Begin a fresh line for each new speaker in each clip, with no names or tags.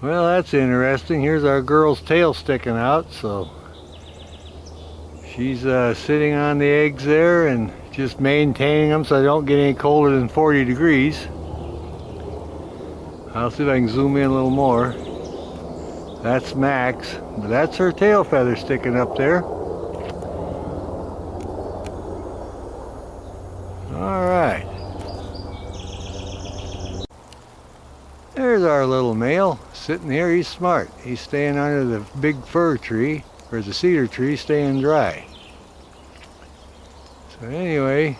Well, that's interesting. Here's our girl's tail sticking out, so she's sitting on the eggs there and just maintaining them so they don't get any colder than 40 degrees. I'll see if I can zoom in a little more. That's Max, but that's her tail feather sticking up there. Alright. There's our little male sitting here. He's smart. He's staying under the big fir tree, or the cedar tree, staying dry. So anyway,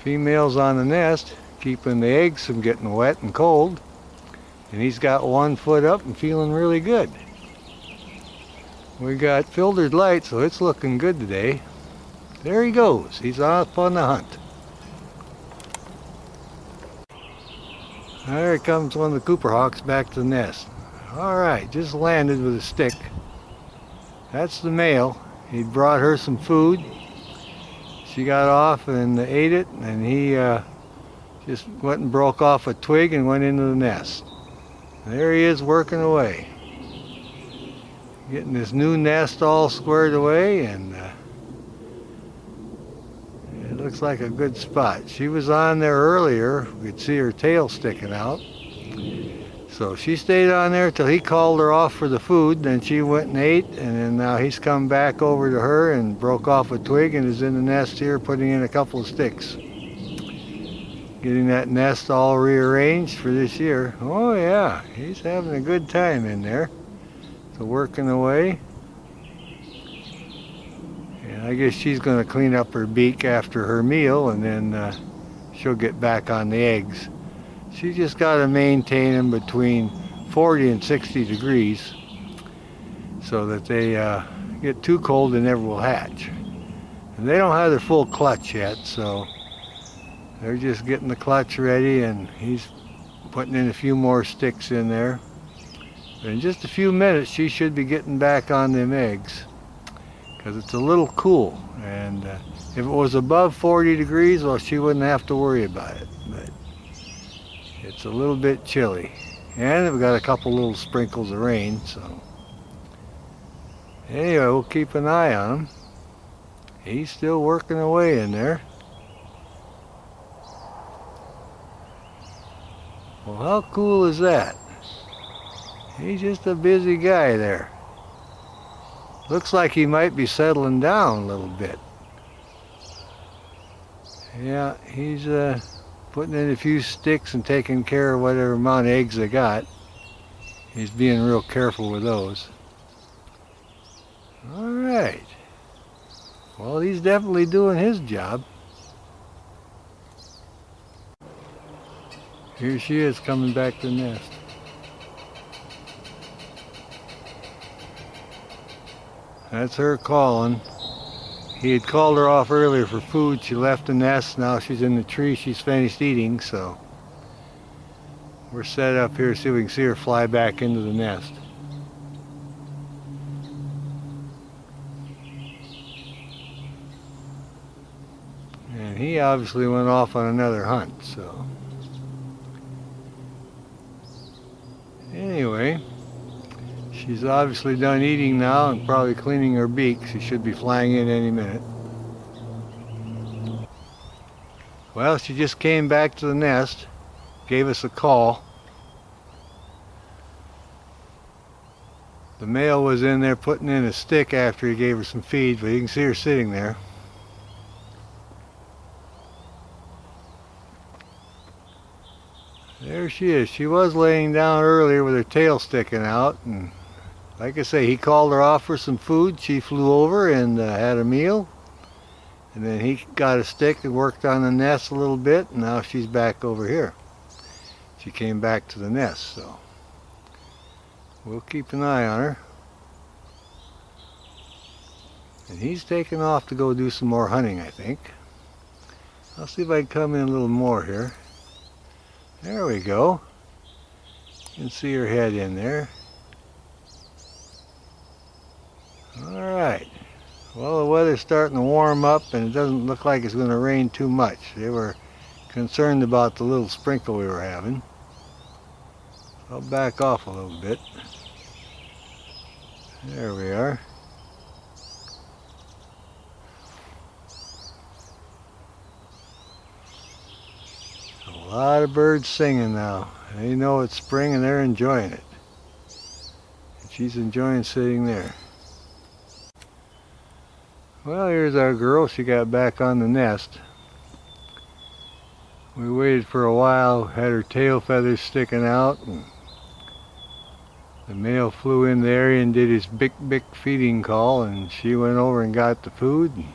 female's on the nest, keeping the eggs from getting wet and cold. And he's got one foot up and feeling really good. We got filtered light, so it's looking good today. There he goes. He's off on the hunt. There comes one of the Cooper Hawks back to the nest. Alright, just landed with a stick. That's the male. He brought her some food. She got off and ate it, and he just went and broke off a twig and went into the nest. There he is working away. Getting this new nest all squared away, and it looks like a good spot. She was on there earlier. We could see her tail sticking out. So she stayed on there till he called her off for the food. Then she went and ate, and then now he's come back over to her and broke off a twig and is in the nest here putting in a couple of sticks. Getting that nest all rearranged for this year. Oh yeah, he's having a good time in there. So working away. And I guess she's going to clean up her beak after her meal, and then she'll get back on the eggs. She just got to maintain them between 40 and 60 degrees so that they get too cold and never will hatch. And they don't have their full clutch yet, so they're just getting the clutch ready, and he's putting in a few more sticks in there. But in just a few minutes she should be getting back on them eggs, because it's a little cool. And if it was above 40 degrees, well, she wouldn't have to worry about it. But it's a little bit chilly. And we've got a couple little sprinkles of rain, so anyway, we'll keep an eye on him. He's still working away in there. Well, how cool is that? He's just a busy guy there. Looks like he might be settling down a little bit. Yeah, he's putting in a few sticks and taking care of whatever amount of eggs they got. He's being real careful with those. Alright. Well, he's definitely doing his job. Here she is coming back to the nest. That's her calling. He had called her off earlier for food. She left the nest. Now she's in the tree. She's finished eating, so we're set up here to see if we can see her fly back into the nest. And he obviously went off on another hunt, so anyway, she's obviously done eating now and probably cleaning her beak. She should be flying in any minute. Well, she just came back to the nest, gave us a call. The male was in there putting in a stick after he gave her some feed, but you can see her sitting there. There she is. She was laying down earlier with her tail sticking out, and like I say, he called her off for some food. She flew over and had a meal, and then he got a stick and worked on the nest a little bit, and now she's back over here. She came back to the nest, so we'll keep an eye on her. And he's taking off to go do some more hunting, I think. I'll see if I can come in a little more here. There we go. You can see her head in there. Alright. Well, the weather's starting to warm up, and it doesn't look like it's going to rain too much. They were concerned about the little sprinkle we were having. I'll back off a little bit. There we are. A lot of birds singing now. They know it's spring and they're enjoying it. And she's enjoying sitting there. Well, here's our girl. She got back on the nest. We waited for a while, had her tail feathers sticking out, and the male flew in the area and did his bick bick feeding call, and she went over and got the food. And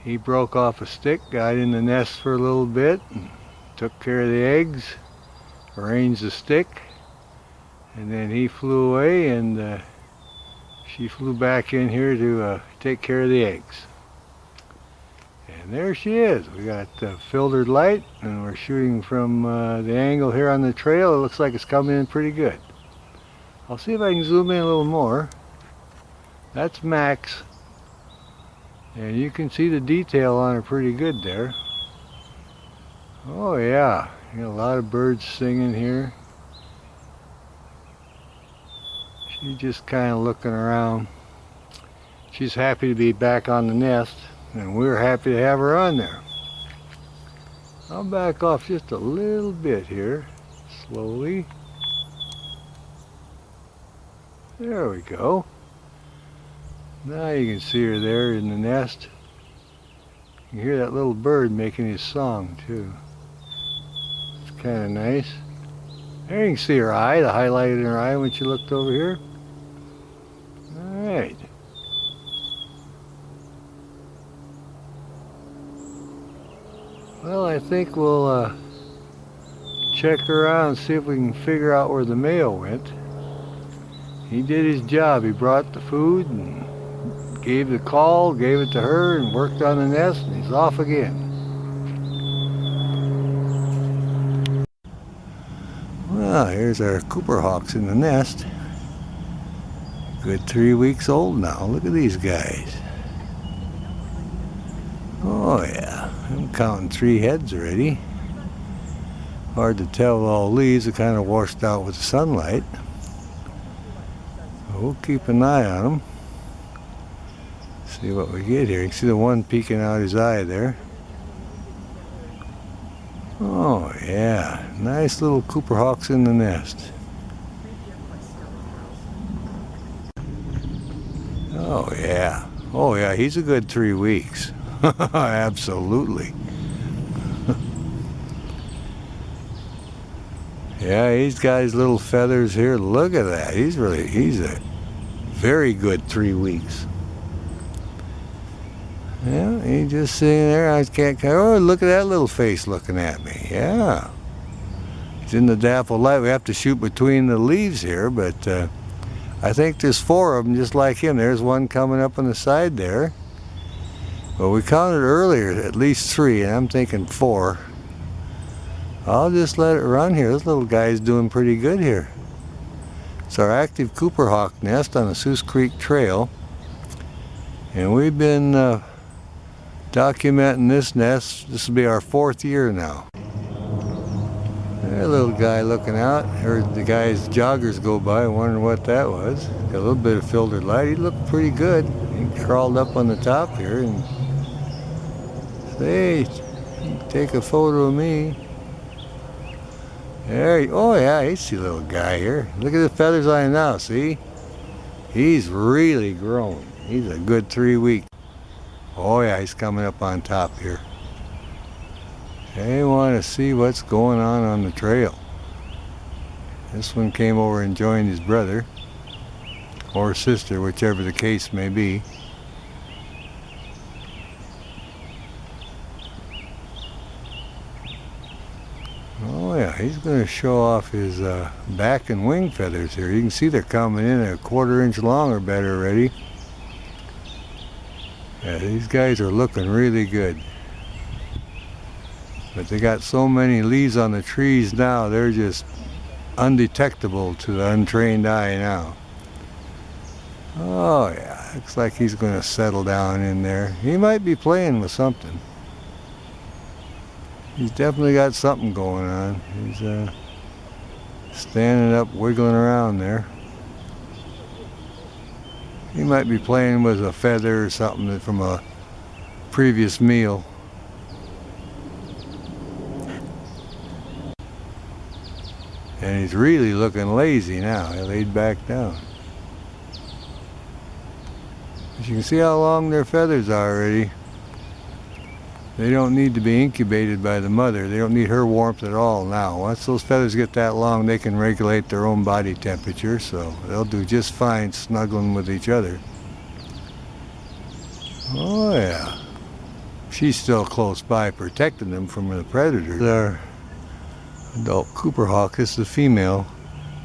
he broke off a stick, got in the nest for a little bit, and took care of the eggs, arranged the stick, and then he flew away, and she flew back in here to take care of the eggs. And there she is. We got filtered light, and we're shooting from the angle here on the trail. It looks like it's coming in pretty good. I'll see if I can zoom in a little more. That's Max. And you can see the detail on her pretty good there. Oh yeah, you got a lot of birds singing here. She's just kind of looking around. She's happy to be back on the nest, and we're happy to have her on there. I'll back off just a little bit here, slowly. There we go. Now you can see her there in the nest. You can hear that little bird making his song too. It's kind of nice. There you can see her eye, the highlight in her eye when she looked over here. Alright. Well, I think we'll check her out and see if we can figure out where the male went. He did his job. He brought the food and gave the call, gave it to her, and worked on the nest, and he's off again. Well, here's our Cooper Hawks in the nest. Good 3 weeks old now. Look at these guys. Oh yeah, I'm counting 3 heads already. Hard to tell with all leaves. They're kind of washed out with the sunlight. We'll keep an eye on them. See what we get here. You can see the one peeking out his eye there. Oh yeah, nice little Cooper Hawks in the nest. Oh yeah, he's a good 3 weeks. Absolutely. Yeah, he's got his little feathers here. Look at that. He's a very good 3 weeks. Yeah, he's just sitting there. I can't. Oh, look at that little face looking at me. Yeah. He's in the dapple light. We have to shoot between the leaves here, but I think there's 4 of them just like him. There's one coming up on the side there. Well, we counted earlier at least 3, and I'm thinking 4. I'll just let it run here. This little guy's doing pretty good here. It's our active Cooper Hawk nest on the Sioux Creek Trail. And we've been documenting this nest. This will be our 4th year now. There's a little guy looking out. Heard the guy's joggers go by, wondering what that was. Got a little bit of filtered light. He looked pretty good. He crawled up on the top here and said, "Hey, take a photo of me." There, oh yeah, he's the little guy here. Look at the feathers on him now, see? He's really grown. He's a good 3 weeks. Oh yeah, he's coming up on top here. They want to see what's going on the trail. This one came over and joined his brother or sister, whichever the case may be. Oh yeah, he's going to show off his back and wing feathers here. You can see they're coming in a 1/4 inch long or better already. Yeah, these guys are looking really good. But they got so many leaves on the trees now, they're just undetectable to the untrained eye now. Oh yeah, looks like he's going to settle down in there. He might be playing with something. He's definitely got something going on. standing up, wiggling around there. He might be playing with a feather or something from a previous meal. And he's really looking lazy now. He laid back down. As you can see how long their feathers are already. They don't need to be incubated by the mother. They don't need her warmth at all now. Once those feathers get that long, they can regulate their own body temperature, so they'll do just fine snuggling with each other. Oh yeah. She's still close by protecting them from the predators. Our adult Cooper hawk, this is the female.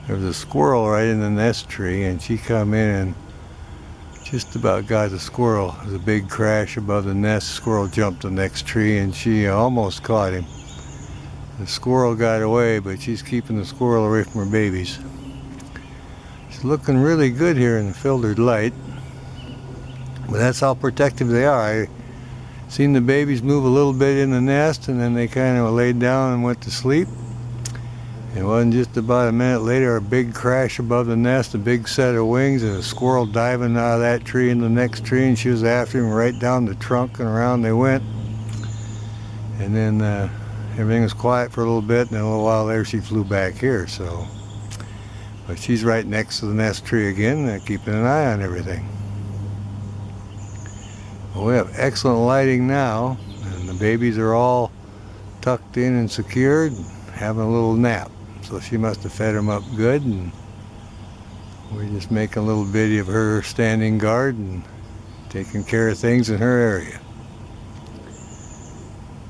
There was a squirrel right in the nest tree, and she come in and just about got the squirrel. There was a big crash above the nest. Squirrel jumped the next tree and she almost caught him. The squirrel got away, but she's keeping the squirrel away from her babies. She's looking really good here in the filtered light. But that's how protective they are. I seen the babies move a little bit in the nest and then they kind of laid down and went to sleep. It wasn't just about a minute later, a big crash above the nest, a big set of wings, and a squirrel diving out of that tree in the next tree, and she was after him right down the trunk, and around they went. And then everything was quiet for a little bit, and then a little while later she flew back here. So, but she's right next to the nest tree again, keeping an eye on everything. Well, we have excellent lighting now, and the babies are all tucked in and secured, having a little nap. So she must have fed them up good, and we're just making a little video of her standing guard and taking care of things in her area.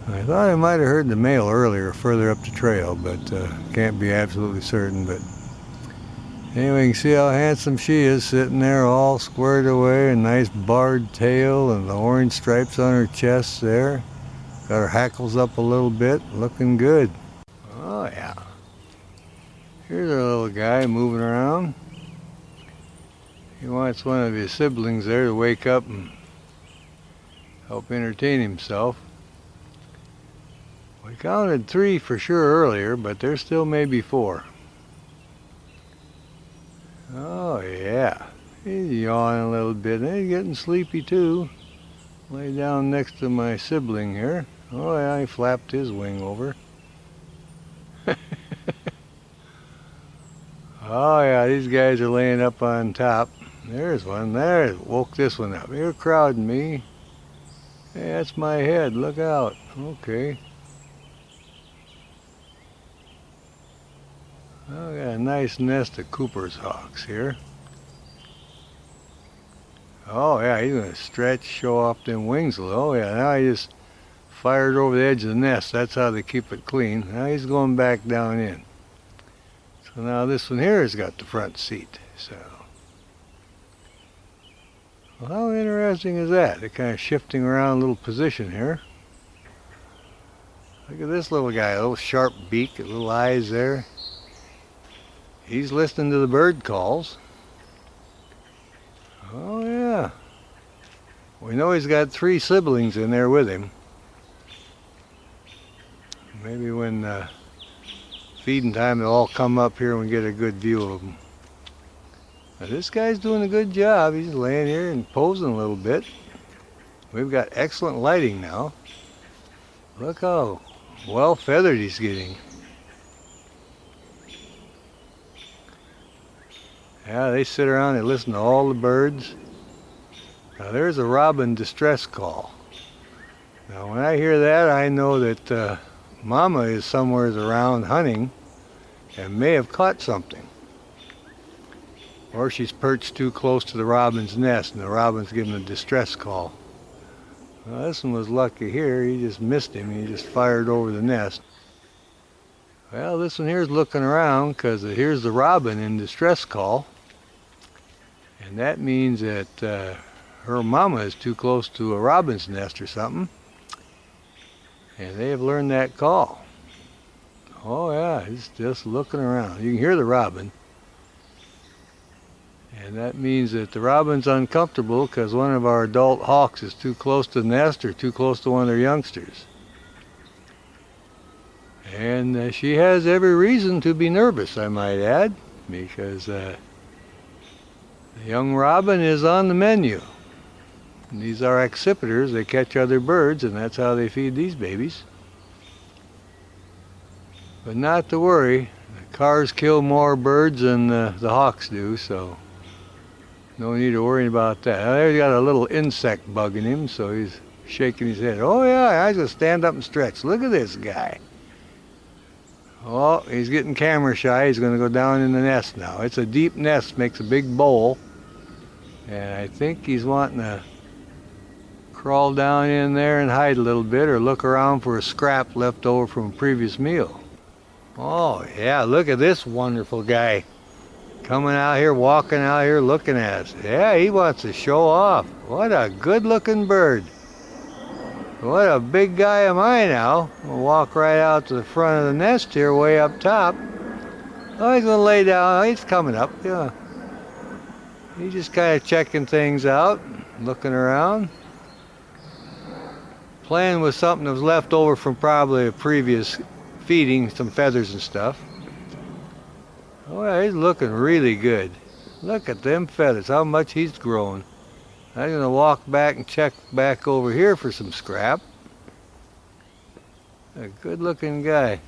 I thought I might have heard the male earlier further up the trail, but can't be absolutely certain. But anyway, you can see how handsome she is, sitting there all squared away, a nice barred tail and the orange stripes on her chest there. Got her hackles up a little bit, looking good. Oh yeah. Here's our little guy moving around. He wants one of his siblings there to wake up and help entertain himself. We counted 3 for sure earlier, but there still may be 4. Oh yeah. He's yawning a little bit. He's getting sleepy too. Lay down next to my sibling here. Oh yeah, he flapped his wing over. Oh yeah, these guys are laying up on top. There's one there. Woke this one up. You're crowding me. Hey, that's my head. Look out. Okay. Oh, got a nice nest of Cooper's hawks here. Oh yeah, he's gonna stretch, show off them wings a little. Oh yeah, now he just fired over the edge of the nest. That's how they keep it clean. Now he's going back down in. So now this one here has got the front seat. So, well, how interesting is that? They're kind of shifting around a little position here. Look at this little guy, a little sharp beak, little eyes there. He's listening to the bird calls. Oh yeah. We know he's got 3 siblings in there with him. Maybe when feeding time they'll all come up here and we get a good view of them. Now, this guy's doing a good job. He's laying here and posing a little bit. We've got excellent lighting now. Look how well feathered he's getting. Yeah, they sit around and listen to all the birds. Now there's a robin distress call. Now when I hear that, I know that Mama is somewhere around hunting and may have caught something. Or she's perched too close to the robin's nest and the robin's giving a distress call. Well, this one was lucky here. He just missed him. He just fired over the nest. Well, this one here is looking around because here's the robin in distress call. And that means that her mama is too close to a robin's nest or something. And they have learned that call. Oh yeah, he's just looking around. You can hear the robin. And that means that the robin's uncomfortable because one of our adult hawks is too close to the nest or too close to one of their youngsters. And she has every reason to be nervous, I might add, because the young robin is on the menu. And these are accipiters. They catch other birds, and that's how they feed these babies. But not to worry. The cars kill more birds than the hawks do, so no need to worry about that. Now, he's got a little insect bugging him, so he's shaking his head. Oh yeah, I just stand up and stretch. Look at this guy. Oh, he's getting camera shy. He's going to go down in the nest now. It's a deep nest, makes a big bowl. And I think he's wanting to crawl down in there and hide a little bit, or look around for a scrap left over from a previous meal. Oh yeah, look at this wonderful guy. Coming out here, walking out here, looking at us. Yeah, he wants to show off. What a good looking bird. What a big guy am I now. We'll walk right out to the front of the nest here, way up top. Oh, he's going to lay down. Oh, he's coming up. Yeah. He's just kind of checking things out, looking around. Playing with something that was left over from probably a previous feeding, some feathers and stuff. Oh, yeah, he's looking really good. Look at them feathers, how much he's grown. I'm going to walk back and check back over here for some scrap. A good looking guy.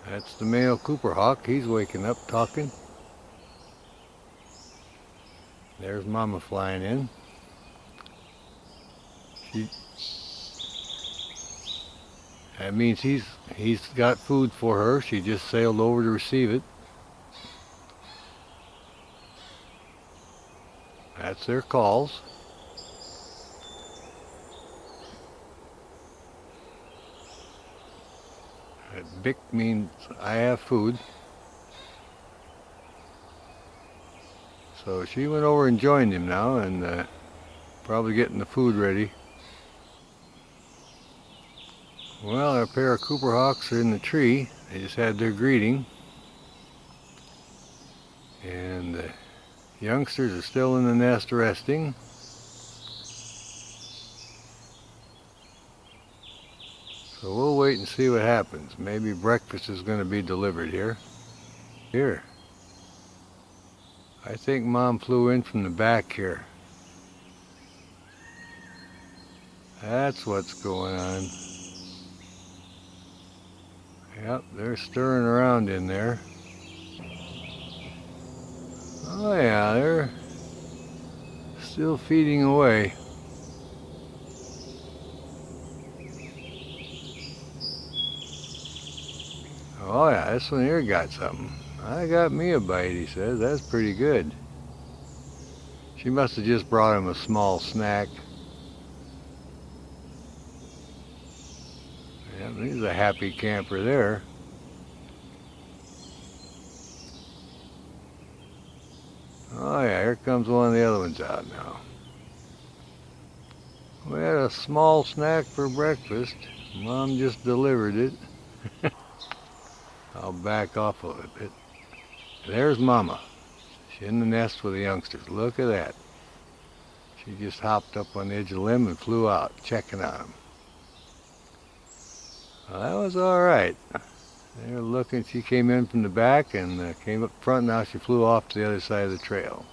That's the male Cooper hawk. He's waking up talking. There's Mama flying in. That means he's got food for her. She just sailed over to receive it. That's their calls. That bick means I have food. So she went over and joined him now, and probably getting the food ready. Well, a pair of Cooper hawks are in the tree. They just had their greeting. And the youngsters are still in the nest resting. So we'll wait and see what happens. Maybe breakfast is going to be delivered here. Here. I think Mom flew in from the back here. That's what's going on. Yep, they're stirring around in there. Oh yeah, they're still feeding away. Oh yeah, this one here got something. I got me a bite, he says. That's pretty good. She must have just brought him a small snack. Yeah, he's a happy camper there. Oh yeah, here comes one of the other ones out now. We had a small snack for breakfast. Mom just delivered it. I'll back off a little bit. There's Mama. She's in the nest with the youngsters. Look at that. She just hopped up on the edge of the limb and flew out, checking on them. Well, that was all right. They were looking. She came in from the back and came up front. Now she flew off to the other side of the trail.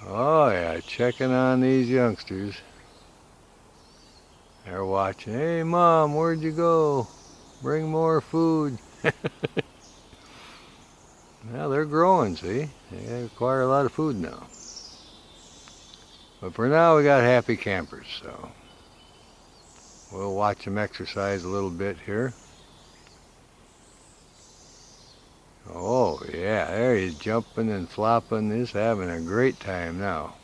Oh yeah, checking on these youngsters. They're watching. Hey Mom, where'd you go? Bring more food. Well, they're growing, see? They require a lot of food now. But for now, we got happy campers, so we'll watch them exercise a little bit here. Oh, yeah, there he's jumping and flopping. He's having a great time now.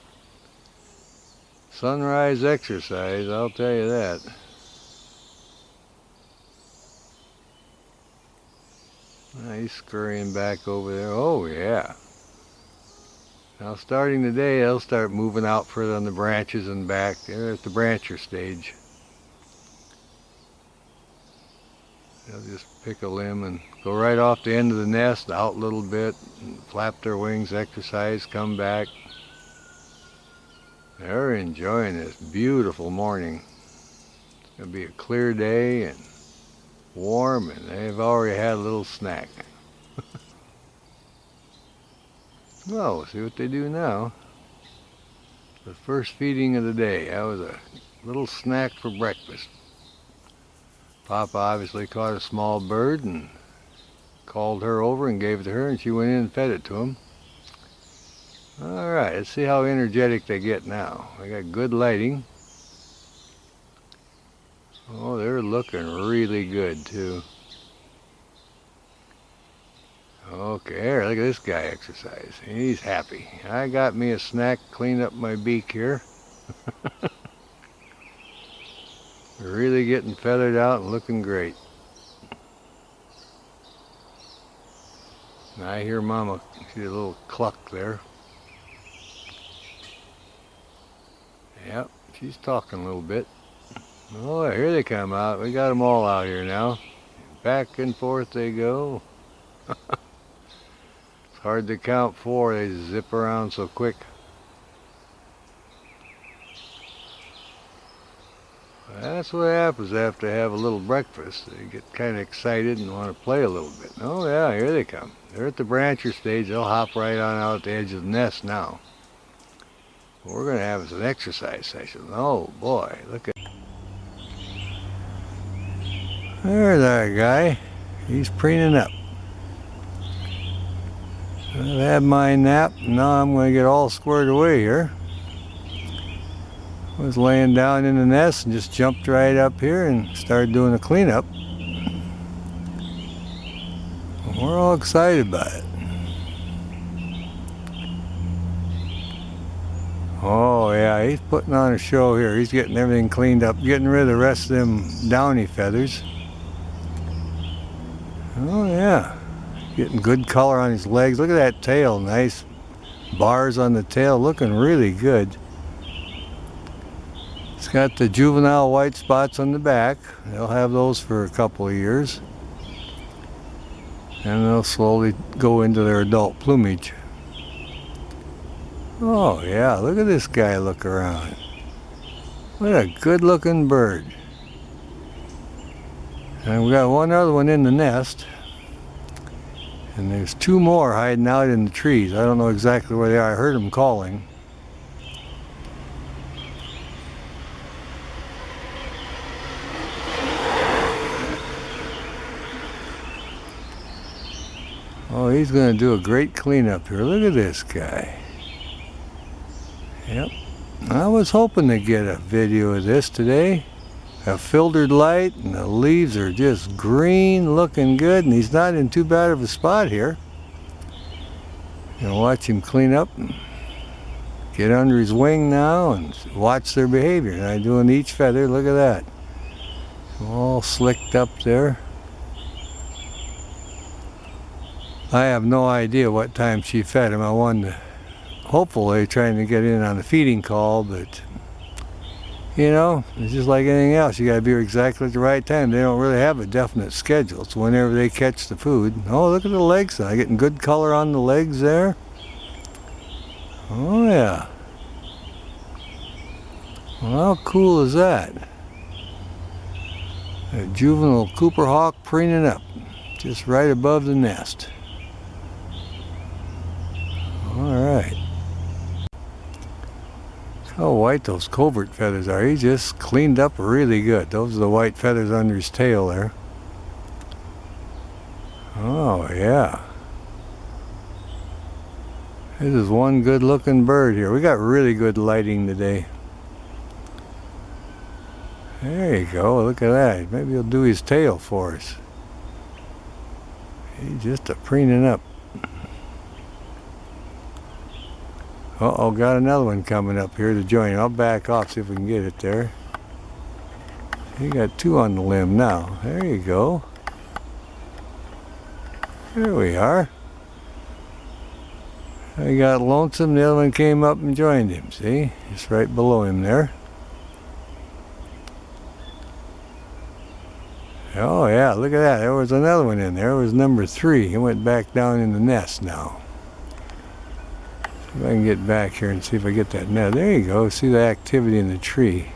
Sunrise exercise, I'll tell you that. He's scurrying back over there. Oh, yeah. Now, starting today, they'll start moving out further on the branches and back. They're at the brancher stage. They'll just pick a limb and go right off the end of the nest, out a little bit, and flap their wings, exercise, come back. They're enjoying this beautiful morning. It'll be a clear day and warm, and they've already had a little snack. Well, we'll see what they do now. The first feeding of the day. That was a little snack for breakfast. Papa obviously caught a small bird and called her over and gave it to her, and she went in and fed it to him. Alright, let's see how energetic they get now. They got good lighting. Oh, they're looking really good too. Okay, there, look at this guy exercise. He's happy. I got me a snack, cleaned up my beak here. Really getting feathered out and looking great. And I hear Mama, see a little cluck there. Yep, she's talking a little bit. Oh, here they come out. We got them all out here now. Back and forth they go. It's hard to count 4. They zip around so quick. That's what happens after they have a little breakfast. They get kind of excited and want to play a little bit. Oh yeah, here they come. They're at the brancher stage. They'll hop right on out the edge of the nest now. What we're going to have is an exercise session. Oh boy, look at... There's our guy. He's preening up. I've had my nap. Now I'm going to get all squared away here. I was laying down in the nest and just jumped right up here and started doing a cleanup. We're all excited about it. Oh yeah, he's putting on a show here. He's getting everything cleaned up, getting rid of the rest of them downy feathers. Oh yeah, getting good color on his legs. Look at that tail, nice bars on the tail, looking really good. It's got the juvenile white spots on the back. They'll have those for a couple of years. And they'll slowly go into their adult plumage. Oh yeah, look at this guy look around. What a good looking bird. And we got one other one in the nest. And there's 2 more hiding out in the trees. I don't know exactly where they are. I heard them calling. Oh, he's going to do a great cleanup here. Look at this guy. Yep. I was hoping to get a video of this today. A filtered light, and the leaves are just green, looking good, and he's not in too bad of a spot here. You know, watch him clean up and get under his wing now and watch their behavior. And I'm doing each feather. Look at that. All slicked up there. I have no idea what time she fed him. I wanted to, hopefully, trying to get in on the feeding call, but you know, it's just like anything else. You got to be exactly at the right time. They don't really have a definite schedule. It's whenever they catch the food. Oh, look at the legs. I'm getting good color on the legs there. Oh yeah. Well, how cool is that? A juvenile Cooper hawk preening up, just right above the nest. All right. How white those covert feathers are. He just cleaned up really good. Those are the white feathers under his tail there. Oh yeah. This is one good looking bird here. We got really good lighting today. There you go, look at that. Maybe he'll do his tail for us. He's just a preening up. Uh-oh, got another one coming up here to join him. I'll back off, see if we can get it there. You got 2 on the limb now. There you go. There we are. I got lonesome, the other one came up and joined him, see? Just right below him there. Oh yeah, look at that. There was another one in there. It was number 3. He went back down in the nest now. If I can get back here and see if I get that net. There you go. See the activity in the tree.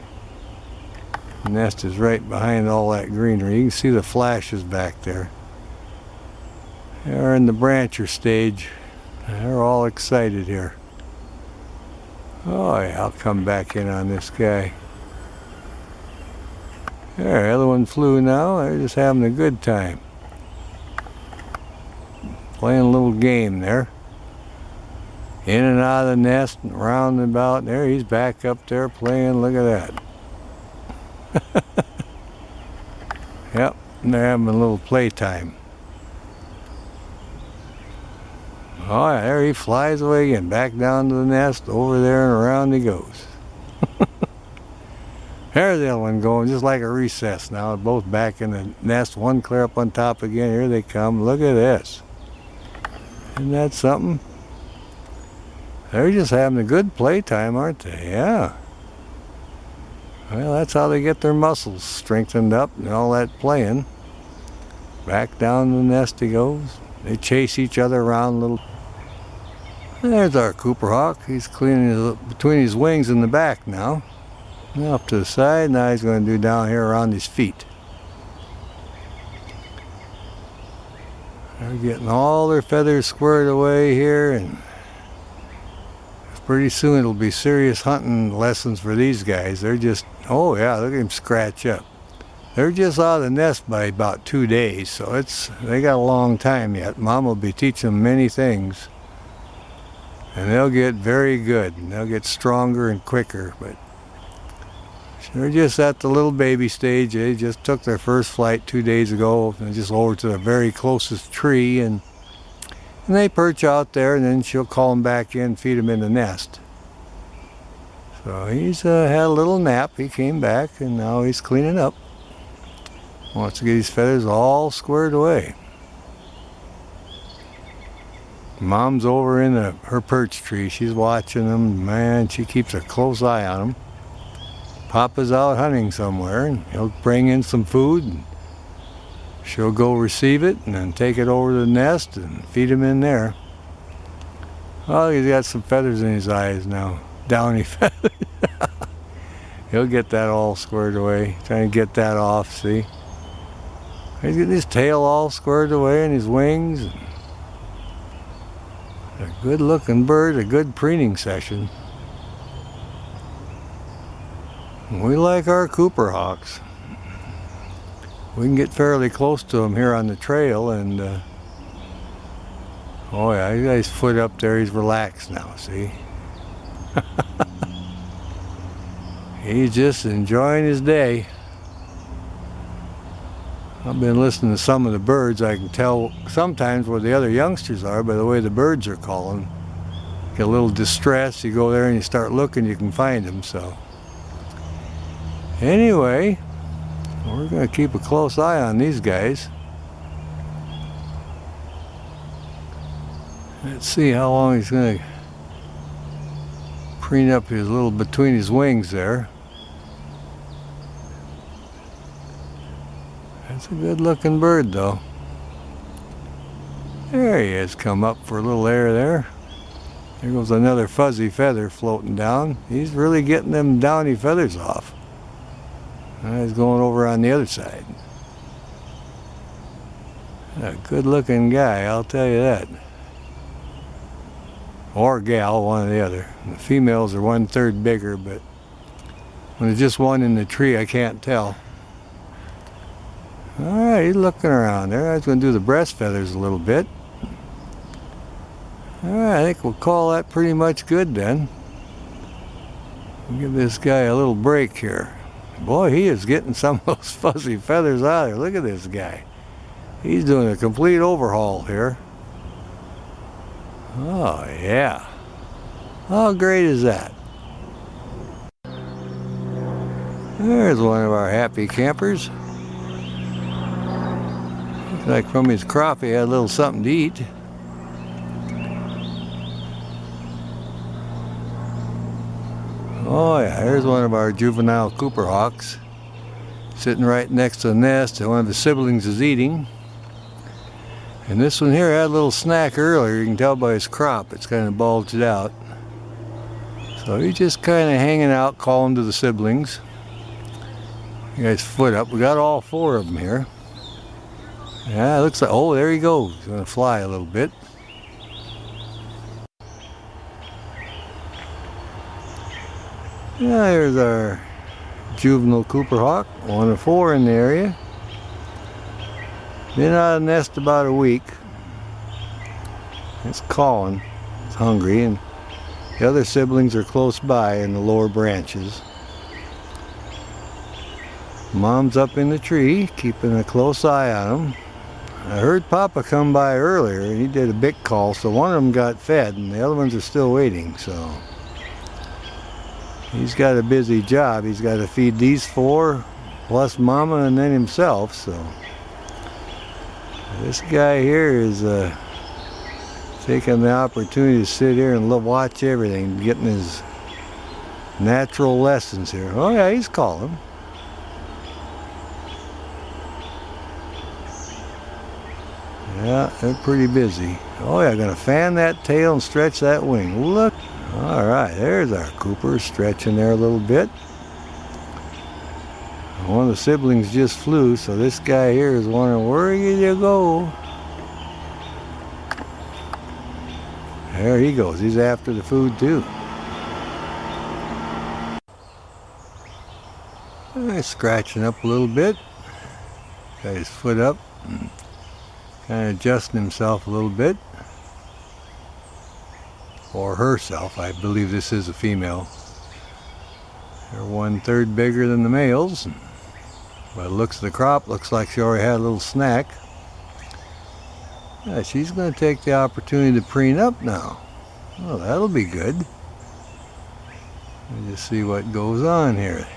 The nest is right behind all that greenery. You can see the flashes back there. They're in the brancher stage. They're all excited here. Oh yeah, I'll come back in on this guy. There, the other one flew now. They're just having a good time. Playing a little game there. In and out of the nest and round and about. There, he's back up there playing. Look at that. Yep, and they're having a little playtime. Oh yeah, there he flies away again, back down to the nest, over there and around he goes. There's the other one going, just like a recess now, both back in the nest, one clear up on top again. Here they come, look at this. Isn't that something? They're just having a good playtime, aren't they? Yeah. Well, that's how they get their muscles strengthened up and all that playing. Back down the nest he goes. They chase each other around a little. There's our Cooper Hawk. He's cleaning between his wings in the back now. Now up to the side. Now he's going to do down here around his feet. They're getting all their feathers squared away here, and pretty soon it'll be serious hunting lessons for these guys. They're just, oh yeah, look at him scratch up. They're just out of the nest by about 2 days, so they got a long time yet. Mom will be teaching them many things. And they'll get very good, and they'll get stronger and quicker, but they're just at the little baby stage. They just took their first flight 2 days ago, and just over to the very closest tree, and they perch out there, and then she'll call him back in, feed him in the nest. So he's had a little nap. He came back, and now he's cleaning up. Wants to get his feathers all squared away. Mom's over in her perch tree. She's watching them. Man, she keeps a close eye on them. Papa's out hunting somewhere, and he'll bring in some food, and she'll go receive it and then take it over to the nest and feed him in there. Oh, he's got some feathers in his eyes now. Downy feathers. He'll get that all squared away. Trying to get that off, see? He's getting his tail all squared away and his wings. A good looking bird, a good preening session. We like our Cooper Hawks. We can get fairly close to him here on the trail, and oh yeah, he got his foot up there. He's relaxed now, see? He's just enjoying his day. I've been listening to some of the birds. I can tell sometimes where the other youngsters are by the way the birds are calling. Get a little distressed, you go there and you start looking, you can find them. So anyway, we're going to keep a close eye on these guys. Let's see how long he's going to preen up his little between his wings there. That's a good looking bird though. There he is, come up for a little air there. There goes another fuzzy feather floating down. He's really getting them downy feathers off. Now he's going over on the other side. A good looking guy, I'll tell you that. Or gal, one or the other. The females are 1/3 bigger, but when there's just one in the tree, I can't tell. Alright, he's looking around there. I was going to do the breast feathers a little bit. Alright, I think we'll call that pretty much good then. We'll give this guy a little break here. Boy, he is getting some of those fuzzy feathers out of there. Look at this guy. He's doing a complete overhaul here. Oh, yeah. How great is that? There's one of our happy campers. Looks like from his crop he had a little something to eat. Oh yeah, here's one of our juvenile Cooper Hawks. Sitting right next to the nest that one of the siblings is eating. And this one here had a little snack earlier. You can tell by his crop, it's kind of bulged out. So he's just kind of hanging out, calling to the siblings. You guys foot up. We got all 4 of them here. Yeah, it looks like, oh, there he goes. He's gonna fly a little bit. Yeah, there's our juvenile Cooper hawk, 1 of 4 in the area. Been out of the nest about a week. It's calling. It's hungry, and the other siblings are close by in the lower branches. Mom's up in the tree, keeping a close eye on them. I heard Papa come by earlier, and he did a big call, so one of them got fed, and the other ones are still waiting, so he's got a busy job. He's got to feed these 4, plus Mama, and then himself, so this guy here is taking the opportunity to sit here and watch everything, getting his natural lessons here. Oh yeah, he's calling. Yeah, they're pretty busy. Oh yeah, gonna fan that tail and stretch that wing. Look. All right, there's our Cooper stretching there a little bit. One of the siblings just flew, so this guy here is wondering, where did you go? There he goes. He's after the food too. He's scratching up a little bit. Got his foot up. Kind of adjusting himself a little bit. Or herself. I believe this is a female. They're 1/3 bigger than the males. By the looks of the crop, looks like she already had a little snack. Yeah, she's going to take the opportunity to preen up now. Oh, that'll be good. Let me just see what goes on here.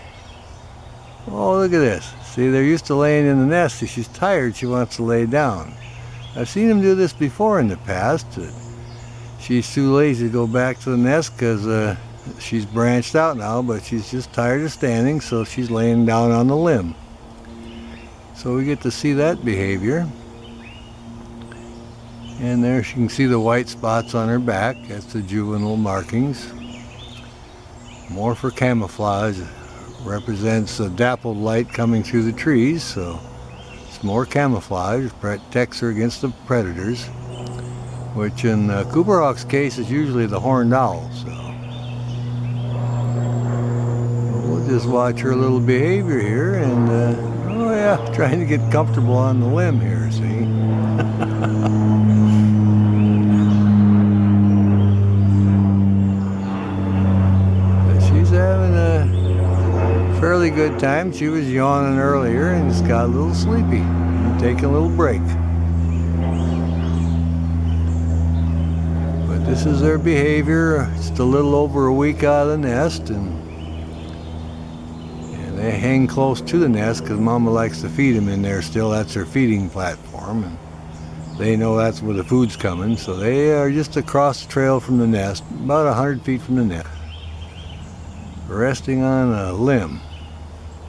Oh, look at this. See, they're used to laying in the nest. If she's tired, she wants to lay down. I've seen them do this before in the past. She's too lazy to go back to the nest because she's branched out now, but she's just tired of standing, so she's laying down on the limb. So we get to see that behavior. And there you can see the white spots on her back. That's the juvenile markings. More for camouflage. Represents the dappled light coming through the trees, so it's more camouflage. Protects her against the predators, which in Cooper hawk's case is usually the horned owl. So we'll just watch her little behavior here, and oh yeah, trying to get comfortable on the limb here. See. Having a fairly good time. She was yawning earlier and just got a little sleepy and taking a little break. But this is their behavior. It's a little over a week out of the nest, and they hang close to the nest because Mama likes to feed them in there still. That's their feeding platform, and they know that's where the food's coming, so they are just across the trail from the nest, about 100 feet from the nest. Resting on a limb.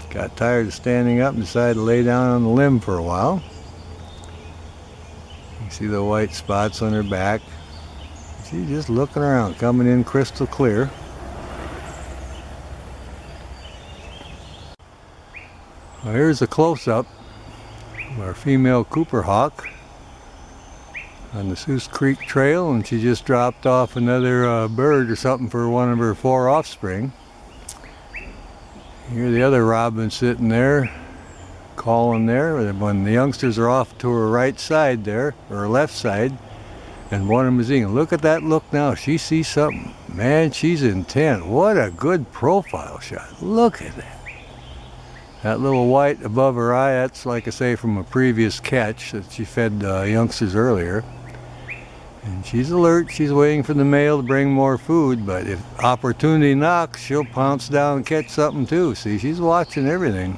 Got tired of standing up and decided to lay down on the limb for a while. You see the white spots on her back. She's just looking around, coming in crystal clear. Well, here's a close-up of our female Cooper hawk on the Sioux Creek Trail, and she just dropped off another bird or something for one of her 4 offspring. Here the other robin sitting there, calling there. When the youngsters are off to her right side there, or her left side, and one of them is eating. Look at that look now. She sees something. Man, she's intent. What a good profile shot. Look at that. That little white above her eye, that's like I say from a previous catch that she fed youngsters earlier. And she's alert. She's waiting for the male to bring more food, but if opportunity knocks, she'll pounce down and catch something too. See, she's watching everything.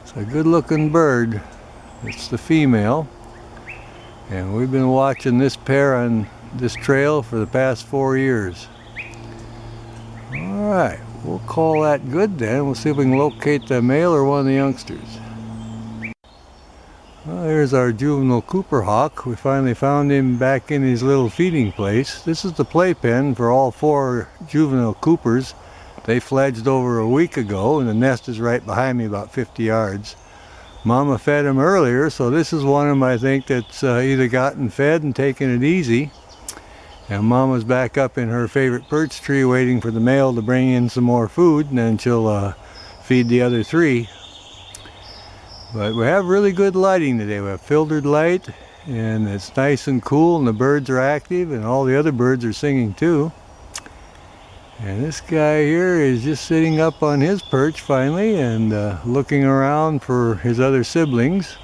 It's a good-looking bird. It's the female. And we've been watching this pair on this trail for the past 4 years. All right, we'll call that good then. We'll see if we can locate the male or one of the youngsters. Well, here's our juvenile Cooper hawk. We finally found him back in his little feeding place. This is the playpen for all 4 juvenile Coopers. They fledged over a week ago, and the nest is right behind me about 50 yards. Mama fed them earlier, so this is one of them I think that's either gotten fed and taken it easy. And Mama's back up in her favorite perch tree waiting for the male to bring in some more food, and then she'll feed the other three. But we have really good lighting today. We have filtered light, and it's nice and cool, and the birds are active, and all the other birds are singing too. And this guy here is just sitting up on his perch finally and looking around for his other siblings.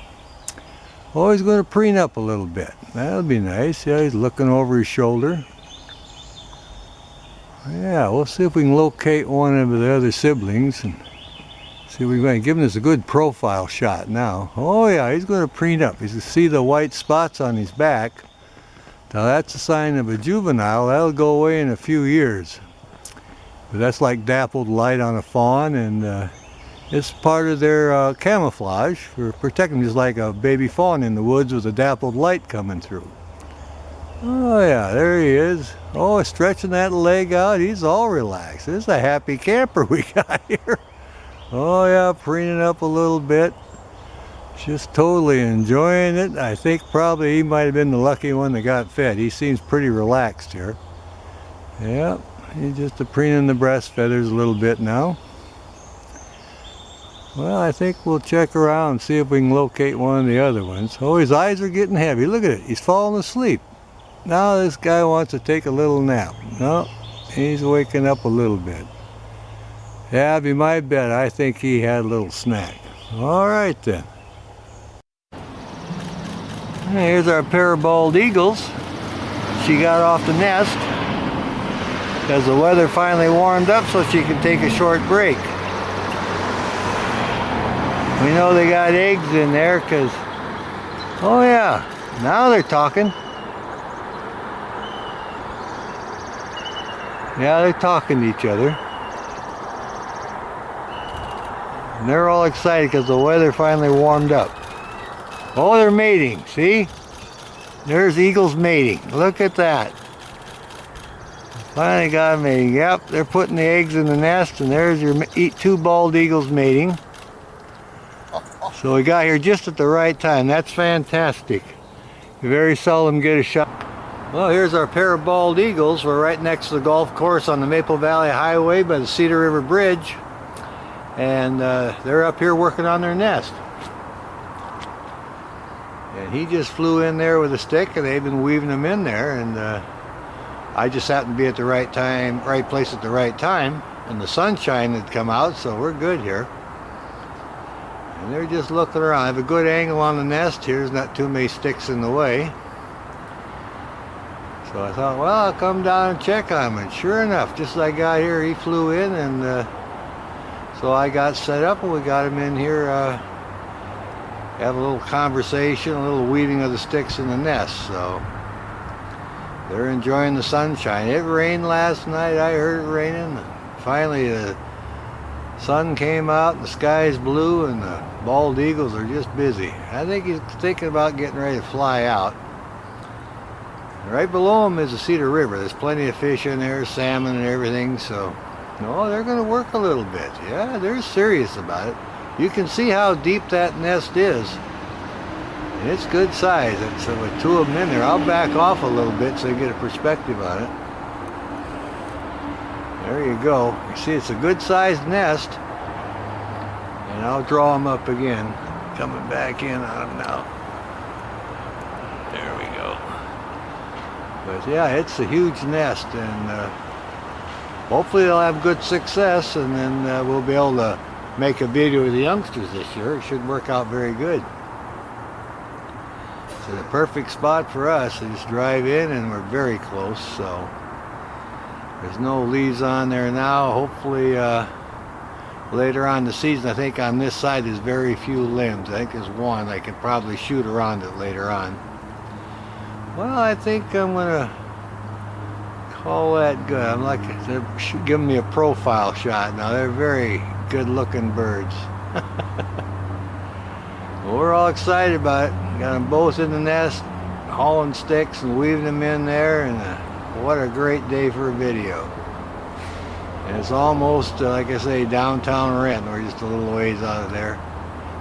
Oh, he's going to preen up a little bit. That'll be nice. Yeah, he's looking over his shoulder. Yeah, we'll see if we can locate one of the other siblings and see if we can give him this a good profile shot now. Oh yeah, he's going to preen up. You can see the white spots on his back. Now that's a sign of a juvenile. That'll go away in a few years. But that's like dappled light on a fawn, and it's part of their camouflage for protecting, just like a baby fawn in the woods with a dappled light coming through. Oh yeah, there he is. Oh, stretching that leg out. He's all relaxed. This is a happy camper we got here. Oh yeah, preening up a little bit. Just totally enjoying it. I think probably he might have been the lucky one that got fed. He seems pretty relaxed here. Yeah. He's just preening the breast feathers a little bit now. Well, I think we'll check around and see if we can locate one of the other ones. Oh, his eyes are getting heavy. Look at it. He's falling asleep. Now this guy wants to take a little nap. No, he's waking up a little bit. Yeah, be my bet. I think he had a little snack. All right then. Here's our pair of bald eagles. She got off the nest because the weather finally warmed up so she can take a short break. We know they got eggs in there because, oh yeah, now they're talking. Yeah, they're talking to each other. And they're all excited because the weather finally warmed up. Oh, they're mating, see? There's eagles mating. Look at that. Finally got them mating. Yep, they're putting the eggs in the nest, and there's your two bald eagles mating. So we got here just at the right time. That's fantastic. You very seldom get a shot. Well, here's our pair of bald eagles. We're right next to the golf course on the Maple Valley Highway by the Cedar River Bridge. And they're up here working on their nest. And he just flew in there with a stick, and they've been weaving them in there. And I just happened to be at the right time, right place at the right time. And the sunshine had come out, so we're good here. And they're just looking around. I have a good angle on the nest here. There's not too many sticks in the way. So I thought, well, I'll come down and check on him. And sure enough, just as I got here, he flew in, and so I got set up, and we got him in here, have a little conversation, a little weaving of the sticks in the nest. So they're enjoying the sunshine. It rained last night. I heard it raining. Finally, the sun came out, and the sky is blue, and the bald eagles are just busy. I think he's thinking about getting ready to fly out. Right below him is the Cedar River. There's plenty of fish in there, salmon and everything, so no, they're going to work a little bit. Yeah, they're serious about it. You can see how deep that nest is. And it's good size. And so with two of them in there, I'll back off a little bit so you get a perspective on it. There you go. You see, it's a good sized nest. And I'll draw them up again. Coming back in on them now. There we go. But yeah, it's a huge nest, and hopefully they'll have good success, and then we'll be able to make a video with the youngsters this year. It should work out very good. So the perfect spot for us. They just drive in, and we're very close, so there's no leaves on there now. Hopefully later on in the season, I think on this side there's very few limbs. I think there's one. I could probably shoot around it later on. Well, I think I'm gonna call that good. I'm like, they're giving me a profile shot now. They're very good looking birds. Well, we're all excited about it. Got them both in the nest, hauling sticks and weaving them in there, and what a great day for a video. And it's almost, like I say, downtown Renton. We're just a little ways out of there.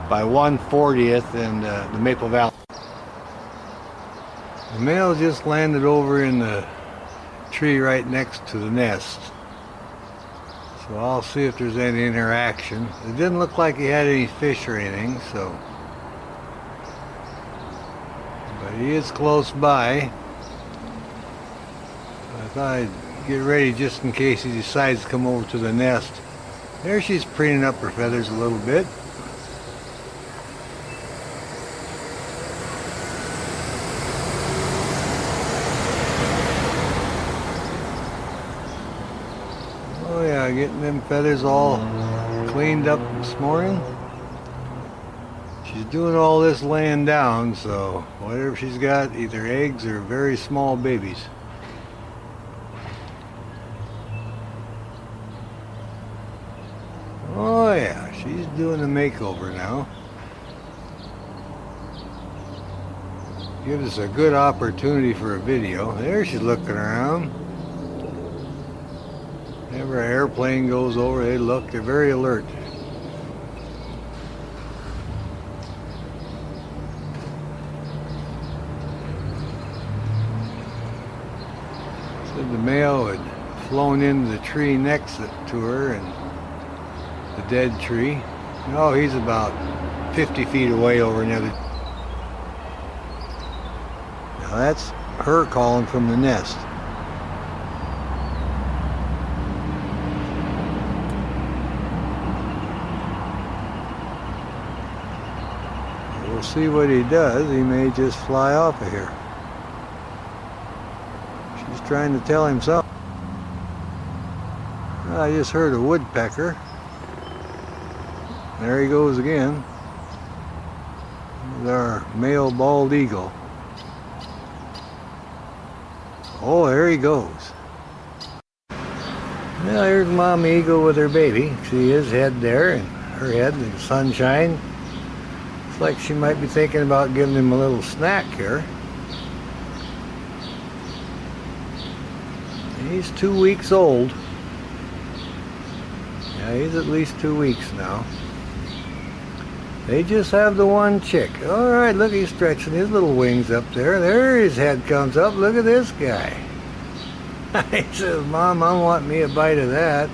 By 140th and the Maple Valley. The male just landed over in the tree right next to the nest. So I'll see if there's any interaction. It didn't look like he had any fish or anything, so. But he is close by. I thought I'd get ready just in case he decides to come over to the nest. There she's preening up her feathers a little bit. Oh yeah, getting them feathers all cleaned up this morning. She's doing all this laying down, so whatever she's got, either eggs or very small babies. Oh yeah, she's doing a makeover now. Gives us a good opportunity for a video. There she's looking around. Whenever an airplane goes over, they look, they're very alert. Said the male had flown into the tree next to her, and the dead tree. Oh, he's about 50 feet away over another. Now that's her calling from the nest. We'll see what he does. He may just fly off of here. She's trying to tell him something. I just heard a woodpecker. There he goes again. There's our male bald eagle. Oh, there he goes. Now here's Mom Eagle with her baby. See his head there, and her head in the sunshine. Looks like she might be thinking about giving him a little snack here. He's 2 weeks old. Yeah, he's at least 2 weeks now. They just have the one chick. All right, look, he's stretching his little wings up there. There his head comes up. Look at this guy. He says, Mom, I want me a bite of that.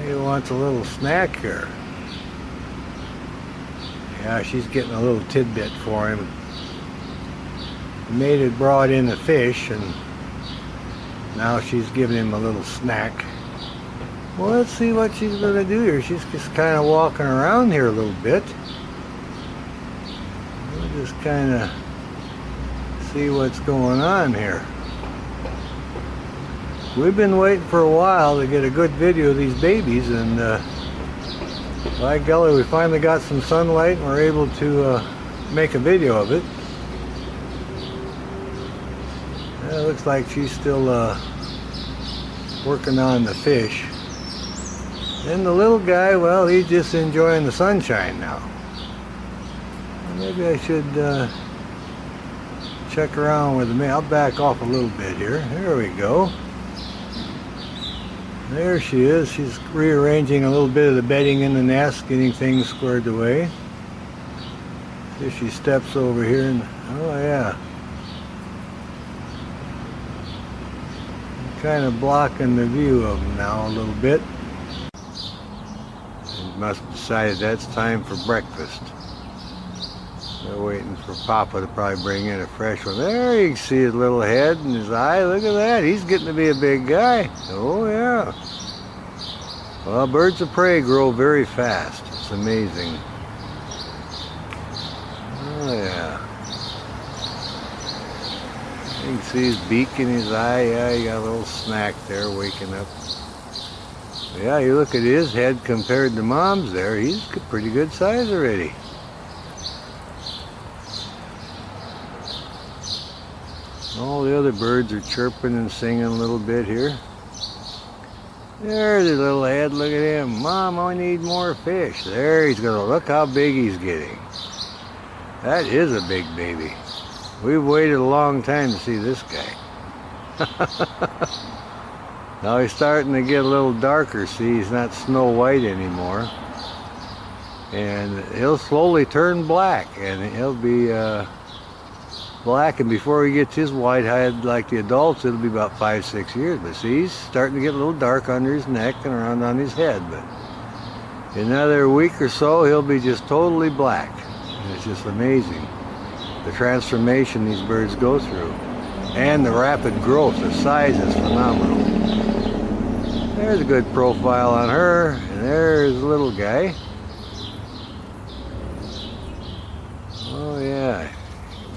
He wants a little snack here. Yeah, she's getting a little tidbit for him. The mate had brought in a fish, and now she's giving him a little snack. Well, let's see what she's going to do here. She's just kind of walking around here a little bit. We'll just kind of see what's going on here. We've been waiting for a while to get a good video of these babies, and by golly, we finally got some sunlight and we're able to make a video of it. It looks like she's still working on the fish. And the little guy, well, he's just enjoying the sunshine now. Maybe I should check around with the male. I'll back off a little bit here. There we go. There she is. She's rearranging a little bit of the bedding in the nest, getting things squared away. Here she steps over here and, oh yeah. Kind of blocking the view of them now a little bit. Must have decided that's time for breakfast. They're waiting for Papa to probably bring in a fresh one. There you can see his little head and his eye. Look at that. He's getting to be a big guy. Oh yeah. Well, birds of prey grow very fast. It's amazing. Oh yeah. You can see his beak in his eye. Yeah, he got a little snack there waking up. Yeah, you look at his head compared to Mom's there. He's a pretty good size already. All the other birds are chirping and singing a little bit here. There's his little head. Look at him. Mom, I need more fish. There he's going. Look how big he's getting. That is a big baby. We've waited a long time to see this guy. Now he's starting to get a little darker, see, he's not snow white anymore. And he'll slowly turn black, and he'll be black, and before he gets his white hide like the adults, it'll be about 5-6 years. But see, he's starting to get a little dark under his neck and around on his head. But in another week or so, he'll be just totally black. And it's just amazing the transformation these birds go through, and the rapid growth. The size is phenomenal. There's a good profile on her, and there's a little guy. Oh yeah,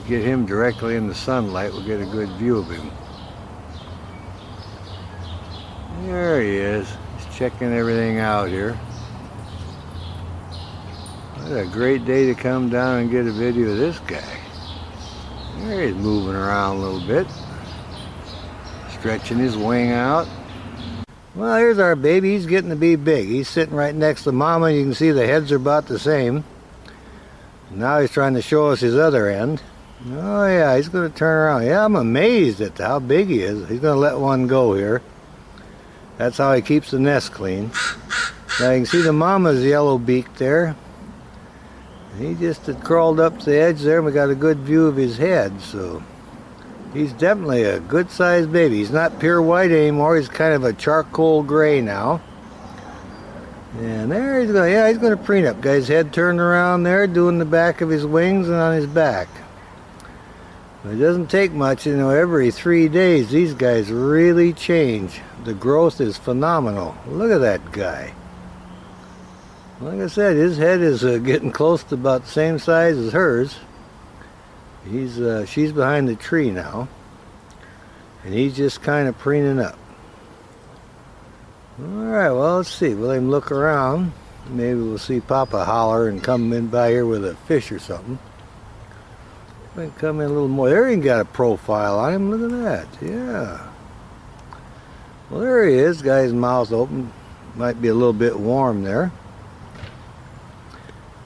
get him directly in the sunlight, we'll get a good view of him. There he is. He's checking everything out here. What a great day to come down and get a video of this guy. There he's moving around a little bit, stretching his wing out. Well, here's our baby. He's getting to be big. He's sitting right next to Mama. You can see the heads are about the same. Now he's trying to show us his other end. Oh yeah, he's going to turn around. Yeah, I'm amazed at how big he is. He's going to let one go here. That's how he keeps the nest clean. Now you can see the mama's yellow beak there. He just had crawled up to the edge there, and we got a good view of his head. So he's definitely a good sized baby. He's not pure white anymore. He's kind of a charcoal gray now. And there he's going. Yeah, he's going to preen up. Got his head turned around there, doing the back of his wings and on his back. But it doesn't take much, you know. Every 3 days, these guys really change. The growth is phenomenal. Look at that guy. Like I said, his head is getting close to about the same size as hers. She's behind the tree now, and he's just kind of preening up. Alright, well, let's see. We'll let him look around. Maybe we'll see Papa holler and come in by here with a fish or something. Might come in a little more. There he got a profile on him. Look at that. Yeah. Well, there he is. Got his mouth open. Might be a little bit warm there.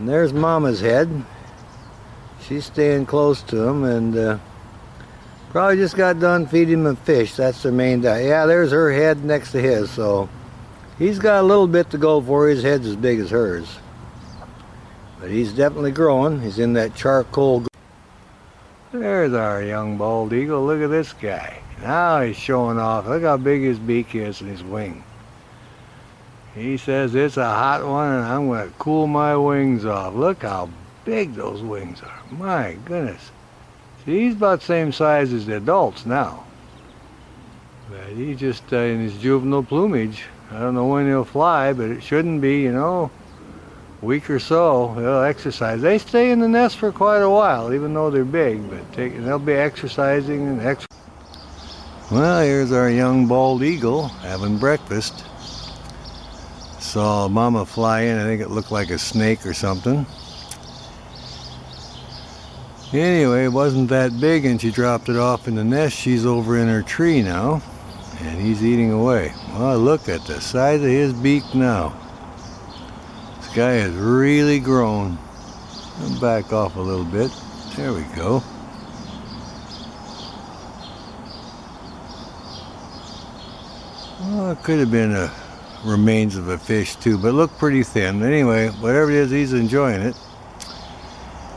And there's Mama's head. She's staying close to him, and probably just got done feeding him a fish. That's their main diet. Yeah, there's her head next to his, so he's got a little bit to go for. His head's as big as hers. But he's definitely growing. He's in that charcoal. There's our young bald eagle. Look at this guy. Now he's showing off. Look how big his beak is and his wing. He says it's a hot one, and I'm going to cool my wings off. Look how big those wings are. My goodness. See, he's about the same size as the adults now. But he's just in his juvenile plumage. I don't know when he'll fly, but it shouldn't be, you know, a week or so. They'll exercise. They stay in the nest for quite a while, even though they're big. But they'll be exercising and exercising. Well, here's our young bald eagle having breakfast. Saw Mama fly in. I think it looked like a snake or something. Anyway, it wasn't that big, and she dropped it off in the nest. She's over in her tree now, and he's eating away. Well, look at the size of his beak now. This guy has really grown. I'll back off a little bit. There we go. Well, it could have been a remains of a fish too, but looked pretty thin. Anyway, whatever it is, he's enjoying it.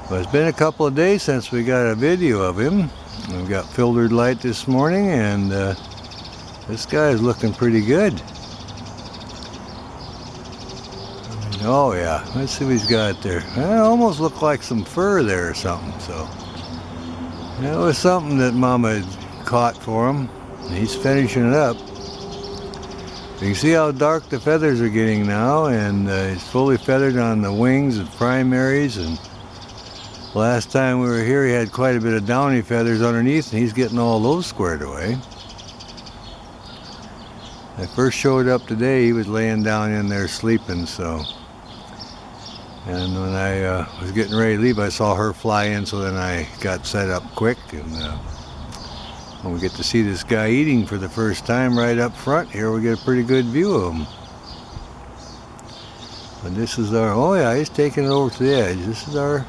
Well, it's been a couple of days since we got a video of him. We've got filtered light this morning, and this guy is looking pretty good. Oh yeah, let's see what he's got there. It almost looked like some fur there or something. So that was something that Mama had caught for him. He's finishing it up. You can see how dark the feathers are getting now, and he's fully feathered on the wings and primaries. And last time we were here, he had quite a bit of downy feathers underneath, and he's getting all those squared away. I first showed up today, he was laying down in there sleeping, so. And when I was getting ready to leave, I saw her fly in, so then I got set up quick. And when we get to see this guy eating for the first time right up front here, we get a pretty good view of him. But this is our, oh yeah, he's taking it over to the edge. This is our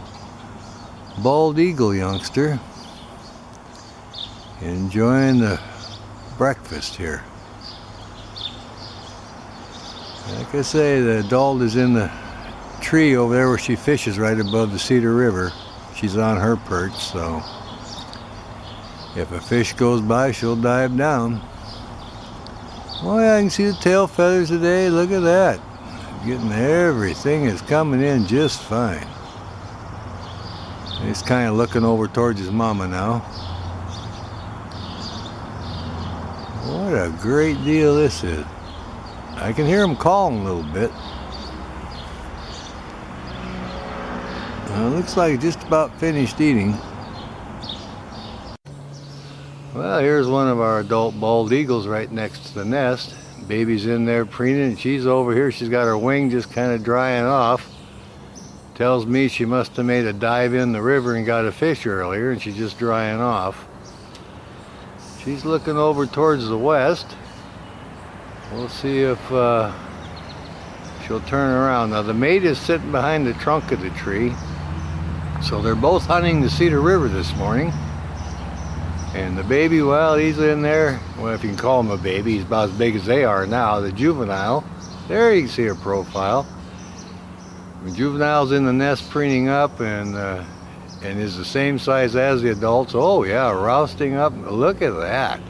bald eagle youngster, enjoying the breakfast here. Like I say, the adult is in the tree over there where she fishes right above the Cedar River. She's on her perch, so if a fish goes by, she'll dive down. Oh yeah, I can see the tail feathers today. Look at that. Getting everything is coming in just fine. He's kind of looking over towards his mama now. What a great deal this is. I can hear him calling a little bit. Looks like just about finished eating. Well, here's one of our adult bald eagles right next to the nest. Baby's in there preening, and she's over here. She's got her wing just kind of drying off. Tells me she must have made a dive in the river and got a fish earlier, and she's just drying off. She's looking over towards the west. We'll see if she'll turn around. Now the mate is sitting behind the trunk of the tree. So they're both hunting the Cedar River this morning. And the baby, well, he's in there. Well, if you can call him a baby, he's about as big as they are now. The juvenile, there you can see her profile. The juvenile's in the nest preening up and is the same size as the adults. Oh yeah, rousting up. Look at that.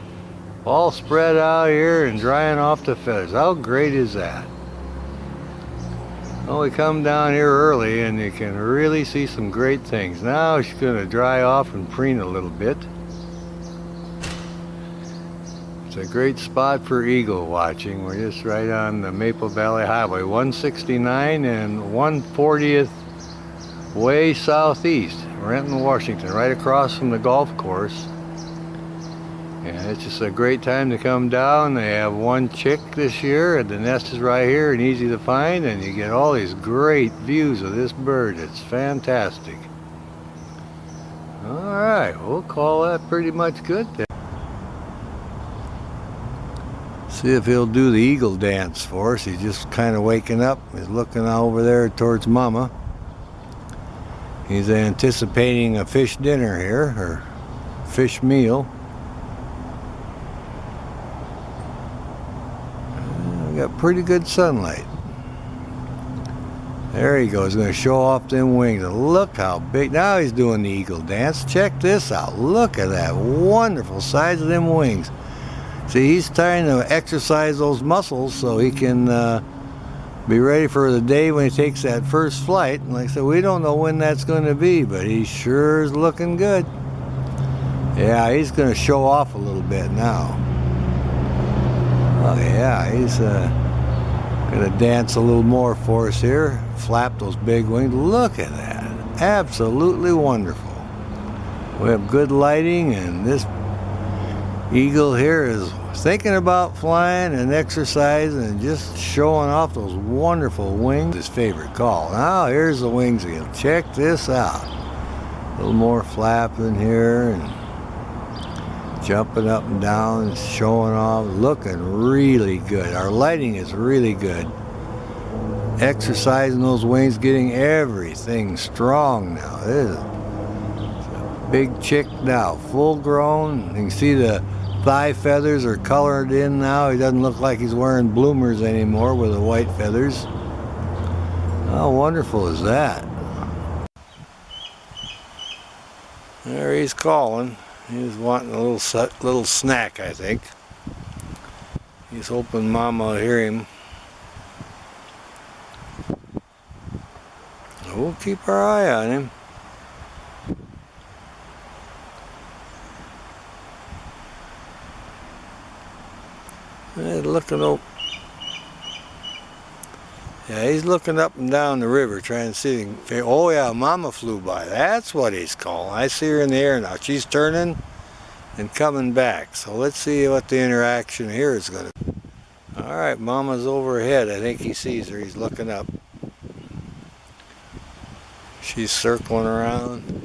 All spread out here and drying off the feathers. How great is that? Well, we come down here early and you can really see some great things. Now she's going to dry off and preen a little bit. It's a great spot for eagle watching. We're just right on the Maple Valley Highway, 169 and 140th way southeast, Renton, Washington, right across from the golf course. And it's just a great time to come down. They have one chick this year, and the nest is right here and easy to find, and you get all these great views of this bird. It's fantastic. All right, we'll call that pretty much good then. See if he'll do the eagle dance for us. He's just kind of waking up. He's looking over there towards mama. He's anticipating a fish dinner here, or fish meal. We got pretty good sunlight. There he goes. He's going to show off them wings. Look how big. Now he's doing the eagle dance. Check this out. Look at that wonderful size of them wings. See, he's trying to exercise those muscles so he can be ready for the day when he takes that first flight. And like I said, we don't know when that's going to be, but he sure is looking good. Yeah, he's going to show off a little bit now. Oh yeah, he's going to dance a little more for us here. Flap those big wings. Look at that. Absolutely wonderful. We have good lighting, and this eagle here is thinking about flying and exercising and just showing off those wonderful wings. His favorite call. Now here's the wings again. Check this out. A little more flapping here and jumping up and down and showing off. Looking really good. Our lighting is really good. Exercising those wings, getting everything strong now. This is a big chick now, full grown. You can see the thigh feathers are colored in now. He doesn't look like he's wearing bloomers anymore with the white feathers. How wonderful is that? There he's calling. He's wanting a little snack, I think. He's hoping Mama will hear him. We'll keep our eye on him. Looking up. Yeah, he's looking up and down the river trying to see. Oh yeah, Mama flew by. That's what he's calling. I see her in the air now. She's turning and coming back. So let's see what the interaction here is going to be. All right, Mama's overhead. I think he sees her. He's looking up. She's circling around.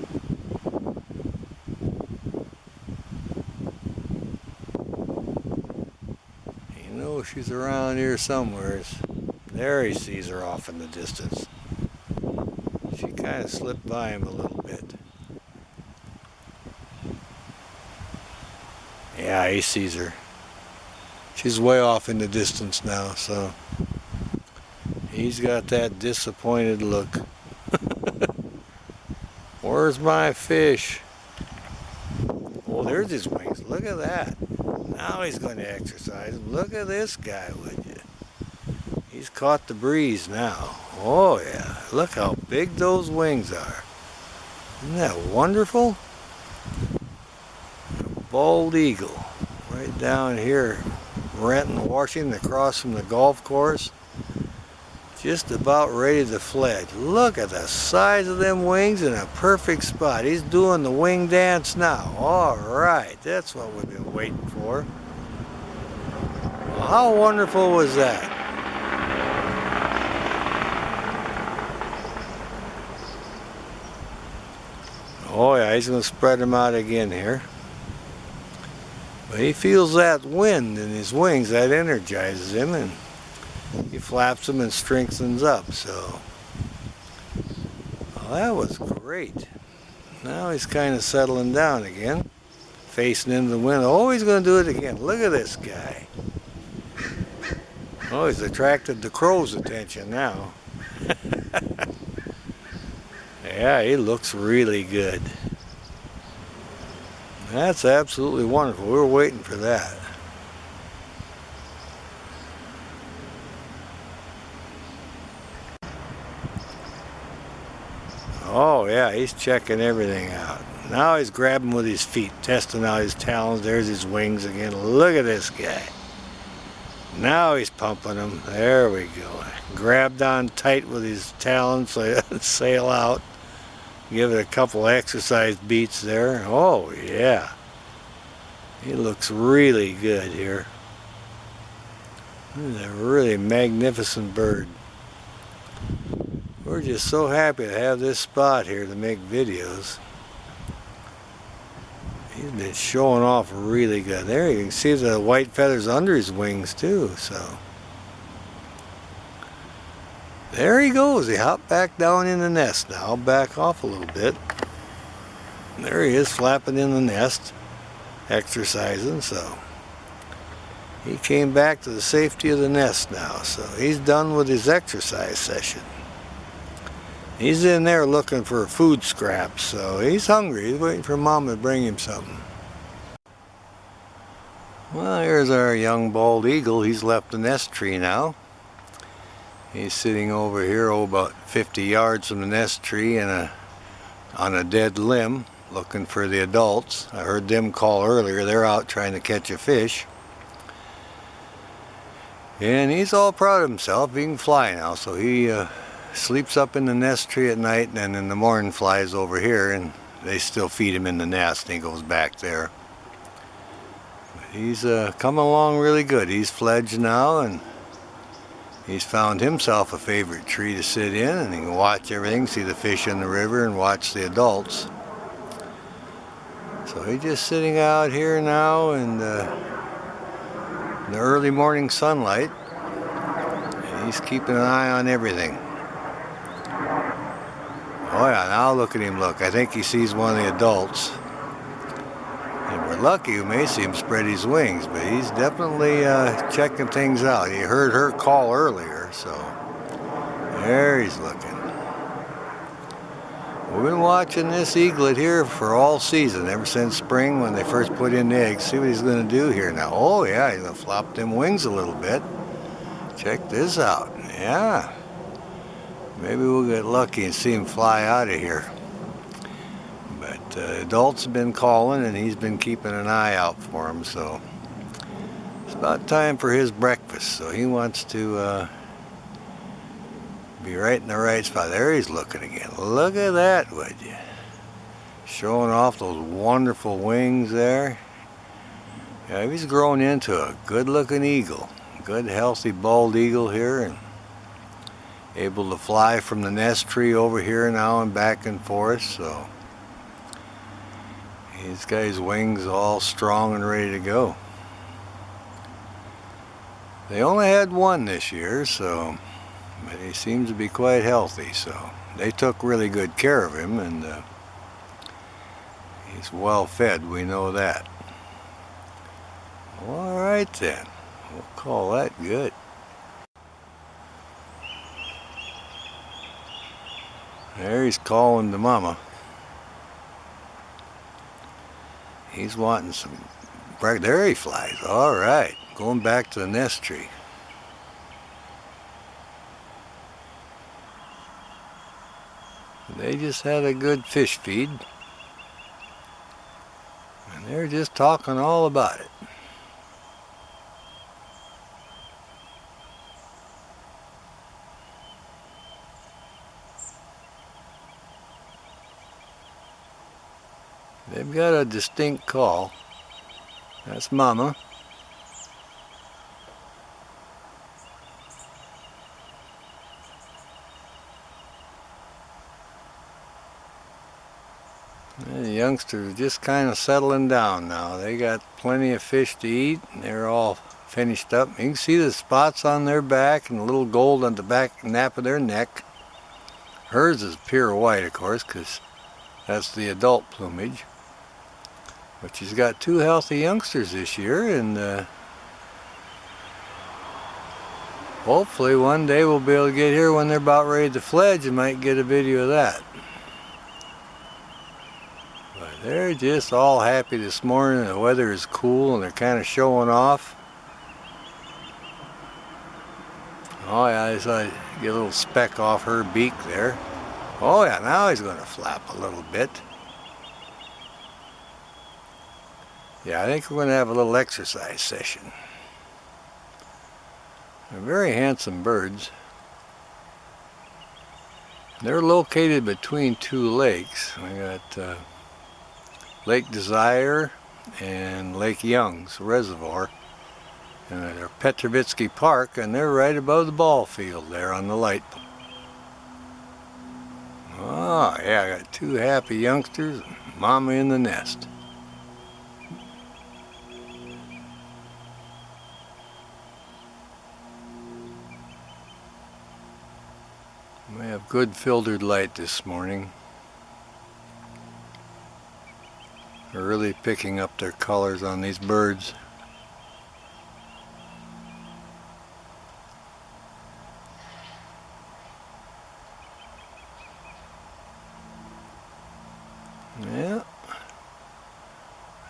She's around here somewhere. There he sees her off in the distance. She kind of slipped by him a little bit. Yeah, he sees her. She's way off in the distance now, so He's got that disappointed look. Where's my fish? Oh, there's his wings. Look at that. Now he's going to exercise. Look at this guy, would you? He's caught the breeze now. Oh yeah, look how big those wings are. Isn't that wonderful? A bald eagle right down here, Renton, Washington, across from the golf course. Just about ready to fledge. Look at the size of them wings in a perfect spot. He's doing the wing dance now. All right, that's what we've been waiting for. Well, how wonderful was that? Oh yeah, he's going to spread them out again here. But he feels that wind in his wings, that energizes him, and he flaps them and strengthens up. So, well, that was great. Now he's kind of settling down again, facing into the wind. Oh, he's going to do it again. Look at this guy. Oh, he's attracted the crow's attention now. Yeah, he looks really good. That's absolutely wonderful. We were waiting for that. Oh yeah, he's checking everything out. Now he's grabbing with his feet, testing out his talons. There's his wings again. Look at this guy. Now he's pumping them. There we go. Grabbed on tight with his talons so he doesn't sail out. Give it a couple exercise beats there. Oh yeah. He looks really good here. He's a really magnificent bird. We're just so happy to have this spot here to make videos. He's been showing off really good. There you can see the white feathers under his wings too. So there he goes. He hopped back down in the nest now. I'll back off a little bit. There he is, flapping in the nest, exercising. So he came back to the safety of the nest now. So he's done with his exercise session. He's in there looking for food scraps, so he's hungry. He's waiting for Mom to bring him something. Well, here's our young bald eagle. He's left the nest tree now. He's sitting over here, about 50 yards from the nest tree on a dead limb, looking for the adults. I heard them call earlier. They're out trying to catch a fish. And he's all proud of himself. He can fly now, so he sleeps up in the nest tree at night, and then in the morning flies over here, and they still feed him in the nest, and he goes back there. But he's coming along really good. He's fledged now, and he's found himself a favorite tree to sit in, and he can watch everything, see the fish in the river, and watch the adults. So he's just sitting out here now in the early morning sunlight, and he's keeping an eye on everything. Oh yeah, now look at him look. I think he sees one of the adults. If we're lucky, we may see him spread his wings, but he's definitely checking things out. He heard her call earlier, so there he's looking. We've been watching this eaglet here for all season, ever since spring when they first put in the eggs. See what he's going to do here now. Oh yeah, he's going to flop them wings a little bit. Check this out. Yeah. Maybe we'll get lucky and see him fly out of here. But adults have been calling, and he's been keeping an eye out for him. So it's about time for his breakfast. So he wants to be right in the right spot. There he's looking again. Look at that, would you? Showing off those wonderful wings there. Yeah, he's grown into a good-looking eagle. Good, healthy, bald eagle here, and able to fly from the nest tree over here now and back and forth. So he's got his wings all strong and ready to go. They only had one this year, so but he seems to be quite healthy. So they took really good care of him, and he's well fed, we know that. All right then, we'll call that good. There he's calling to mama. He's wanting some breakfast. There he flies. All right, going back to the nest tree. They just had a good fish feed. And they're just talking all about it. They've got a distinct call. That's mama. And the youngsters are just kind of settling down now. They got plenty of fish to eat and they're all finished up. You can see the spots on their back and a little gold on the back nape of their neck. Hers is pure white, of course, because that's the adult plumage. But she's got 2 healthy youngsters this year, and hopefully one day we'll be able to get here when they're about ready to fledge and might get a video of that. But they're just all happy this morning. The weather is cool and they're kind of showing off. Oh yeah, I saw I get a little speck off her beak there. Oh yeah, now he's going to flap a little bit. Yeah, I think we're going to have a little exercise session. They're very handsome birds. They're located between 2 lakes. We got Lake Desire and Lake Young's Reservoir. And they're Petrovitsky Park, and they're right above the ball field there on the light. Oh yeah, I got 2 happy youngsters, mama in the nest. We have good filtered light this morning. They're really picking up their colors on these birds. Yeah.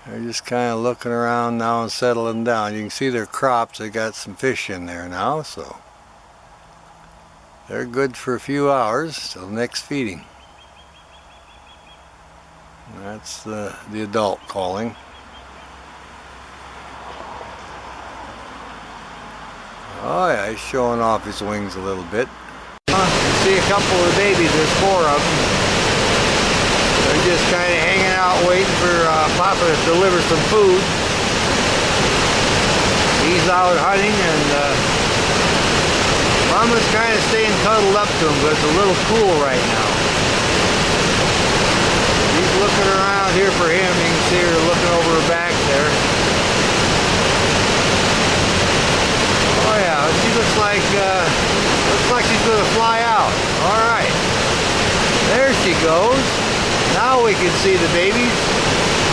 They're just kind of looking around now and settling down. You can see their crops, they got some fish in there now, so they're good for a few hours till next feeding. That's the adult calling. Oh yeah, he's showing off his wings a little bit. You see a couple of babies, there's 4 of them. They're just kind of hanging out waiting for Papa to deliver some food. He's out hunting and Mama's kind of staying cuddled up to him, but it's a little cool right now. He's looking around here for him. You can see her looking over her back there. Oh yeah, she looks like she's going to fly out. All right, there she goes. Now we can see the babies.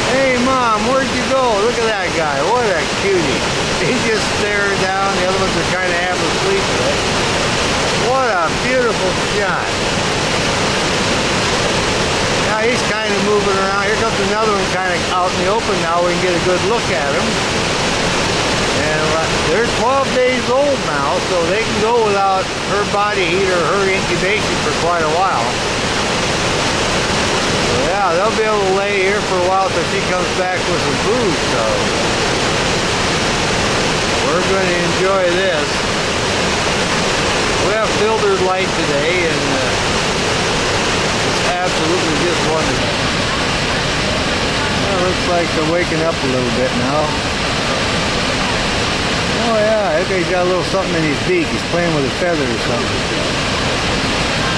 Hey Mom, where'd you go? Look at that guy. What a cutie. He's just staring down. The other ones are kind of half asleep today. What a beautiful shot. Now he's kind of moving around. Here comes another one kind of out in the open now. We can get a good look at him. And they're 12 days old now, so they can go without her body heat or her incubation for quite a while. So yeah, they'll be able to lay here for a while till she comes back with some food. So we're going to enjoy this. We have filtered light today, and it's absolutely just wonderful. Well, it looks like they're waking up a little bit now. Oh yeah, I think he's got a little something in his beak. He's playing with a feather or something.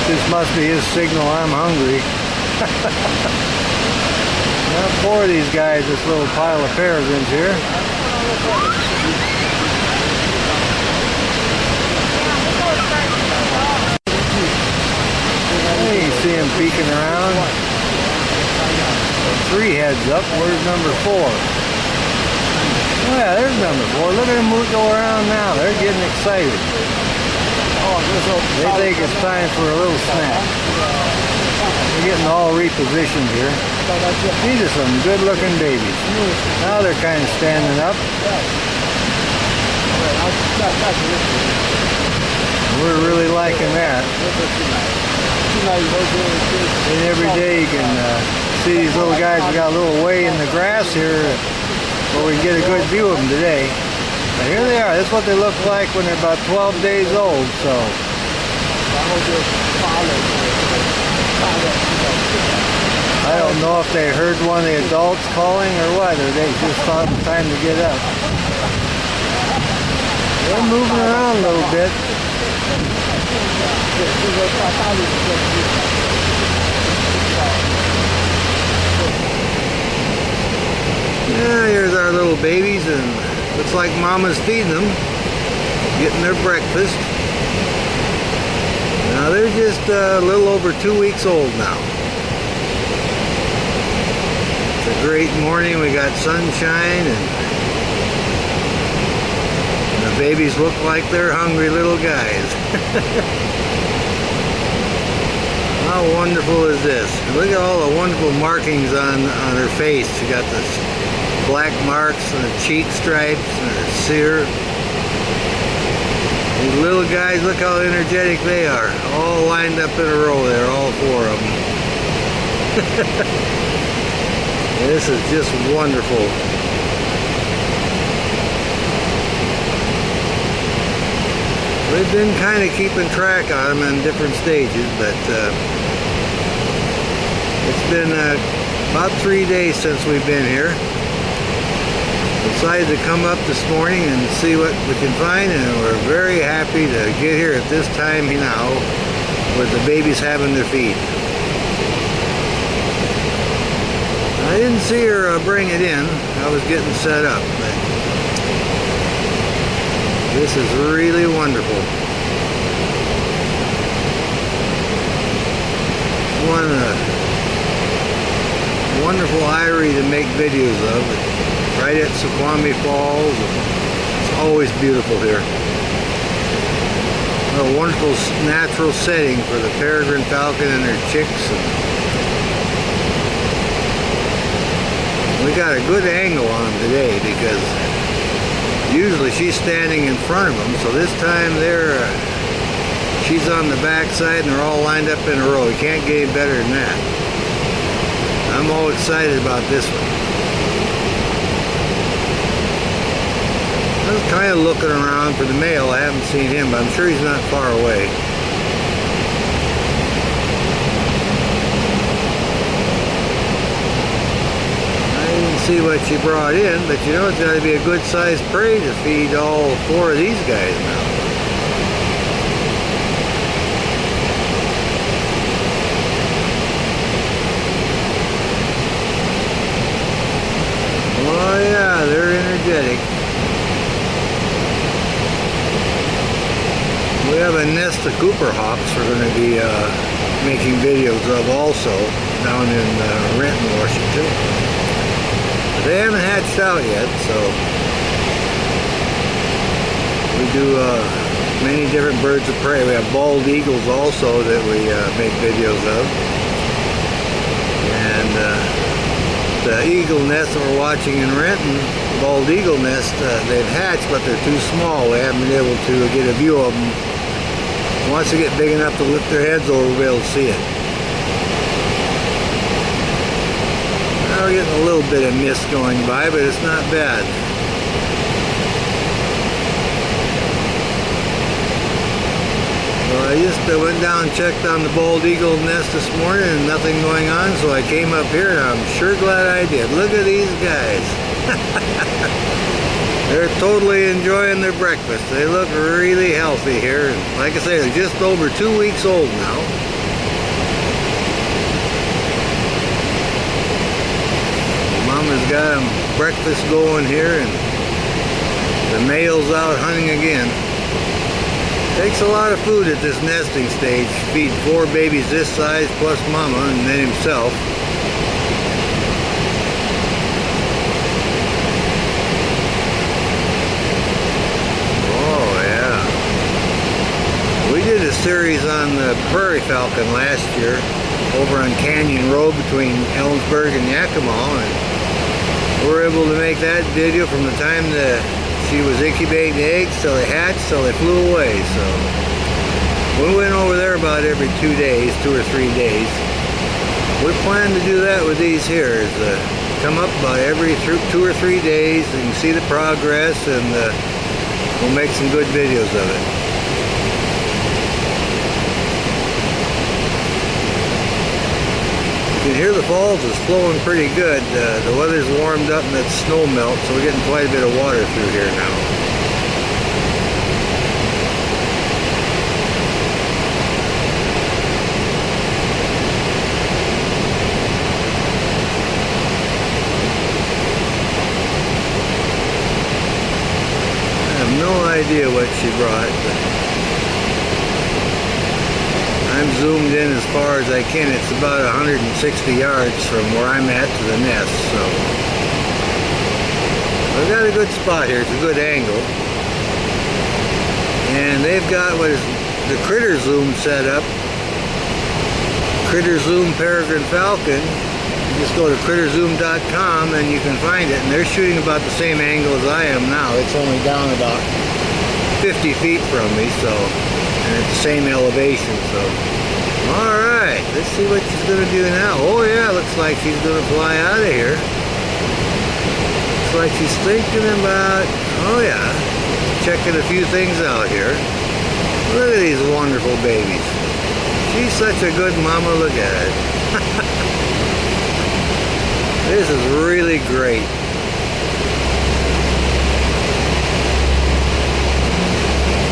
This must be his signal, I'm hungry. Now 4 of these guys, this little pile of peregrines here. Hey, you see him peeking around. 3 heads up. Where's number 4? Oh yeah, there's number 4. Look at them go around now. They're getting excited. They think it's time for a little snack. getting all repositioned here. These are some good looking babies. Now they're kind of standing up. We're really liking that. And every day you can see these little guys. We got a little way in the grass here where we can get a good view of them today. But here they are. That's what they look like when they're about 12 days old. So I don't know if they heard one of the adults calling or what, or they just thought it was time to get up. They're moving around a little bit. Yeah, here's our little babies, and looks like Mama's feeding them, getting their breakfast. Now they're just a little over 2 weeks old now. It's a great morning. We got sunshine, and the babies look like they're hungry little guys. How wonderful is this? Look at all the wonderful markings on her face. She got the black marks and the cheek stripes and her sear. These little guys, look how energetic they are. All lined up in a row there, all four of them. This is just wonderful. We've been kind of keeping track on them in different stages, but it's been about 3 days since we've been here. Decided to come up this morning and see what we can find, and we're very happy to get here at this time now with the babies having their feed. I didn't see her bring it in. I was getting set up, but this is really wonderful. One wonderful eyrie to make videos of. Right at Suquamish Falls. It's always beautiful here. What a wonderful natural setting for the peregrine falcon and their chicks. We got a good angle on them today because usually she's standing in front of them, so this time she's on the back side and they're all lined up in a row. You can't get any better than that. I'm all excited about this one. I was kind of looking around for the male. I haven't seen him, but I'm sure he's not far away. I didn't see what she brought in, but you know it's got to be a good sized prey to feed all four of these guys now. Oh yeah, they're energetic. We have a nest of Cooper hawks we're going to be making videos of also down in Renton, Washington. But they haven't hatched out yet, so we do many different birds of prey. We have bald eagles also that we make videos of. And the eagle nest that we're watching in Renton, bald eagle nest, they've hatched, but they're too small. We haven't been able to get a view of them. Once they get big enough to lift their heads over, we'll be able to see it. Now we're getting a little bit of mist going by, but it's not bad. Well, I just went down and checked on the bald eagle nest this morning and nothing going on, so I came up here and I'm sure glad I did. Look at these guys. They're totally enjoying their breakfast. They look really healthy here. And like I say, they're just over 2 weeks old now. Mama's got them breakfast going here, and the male's out hunting again. Takes a lot of food at this nesting stage. Feed 4 babies this size plus Mama and then himself. series on the a prairie falcon last year over on Canyon Road between Ellensburg and Yakima, and we were able to make that video from the time that she was incubating the eggs till they hatched till they flew away. So we went over there about every 2 days, 2 or 3 days. We plan to do that with these here, is come up about every 2 or 3 days and see the progress, and we'll make some good videos of it. You can hear the falls is flowing pretty good. The weather's warmed up and it's snow melt, so we're getting quite a bit of water through here now. No idea what she brought, but I'm zoomed in as far as I can. It's about 160 yards from where I'm at to the nest, so I've got a good spot here. It's a good angle, and they've got what is the Critter Zoom set up. Critter Zoom Peregrine Falcon. Just go to critterzoom.com and you can find it, and they're shooting about the same angle as I am now. It's only down about 50 feet from me, so, and it's the same elevation. So alright, let's see what she's going to do now. Oh yeah, looks like she's going to fly out of here. Looks like she's thinking about, oh yeah, checking a few things out here. Look at these wonderful babies. She's such a good mama. Look at it. This is really great.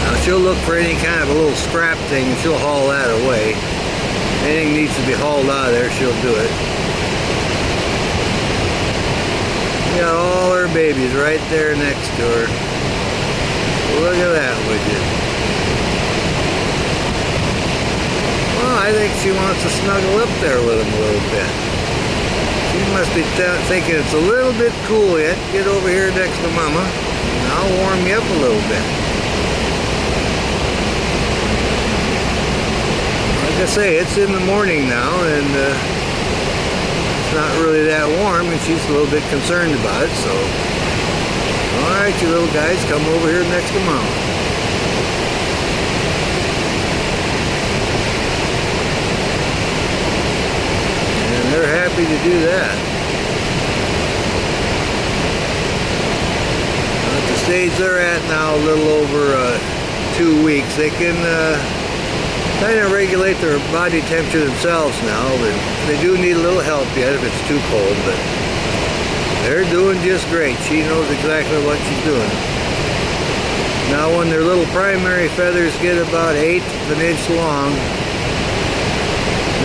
Now she'll look for any kind of a little scrap thing and she'll haul that away. Anything needs to be hauled out of there, she'll do it. You got all her babies right there next to her. Look at that, would you? Well, I think she wants to snuggle up there with him a little bit. You must be thinking it's a little bit cool yet. Get over here next to Mama, and I'll warm you up a little bit. Like I say, it's in the morning now, and it's not really that warm, and she's a little bit concerned about it, so alright, you little guys, come over here next to Mama. They're happy to do that. At the stage they're at now, a little over 2 weeks, they can kind of regulate their body temperature themselves now. They do need a little help yet if it's too cold, but they're doing just great. She knows exactly what she's doing. Now when their little primary feathers get about 1/8 of an inch long,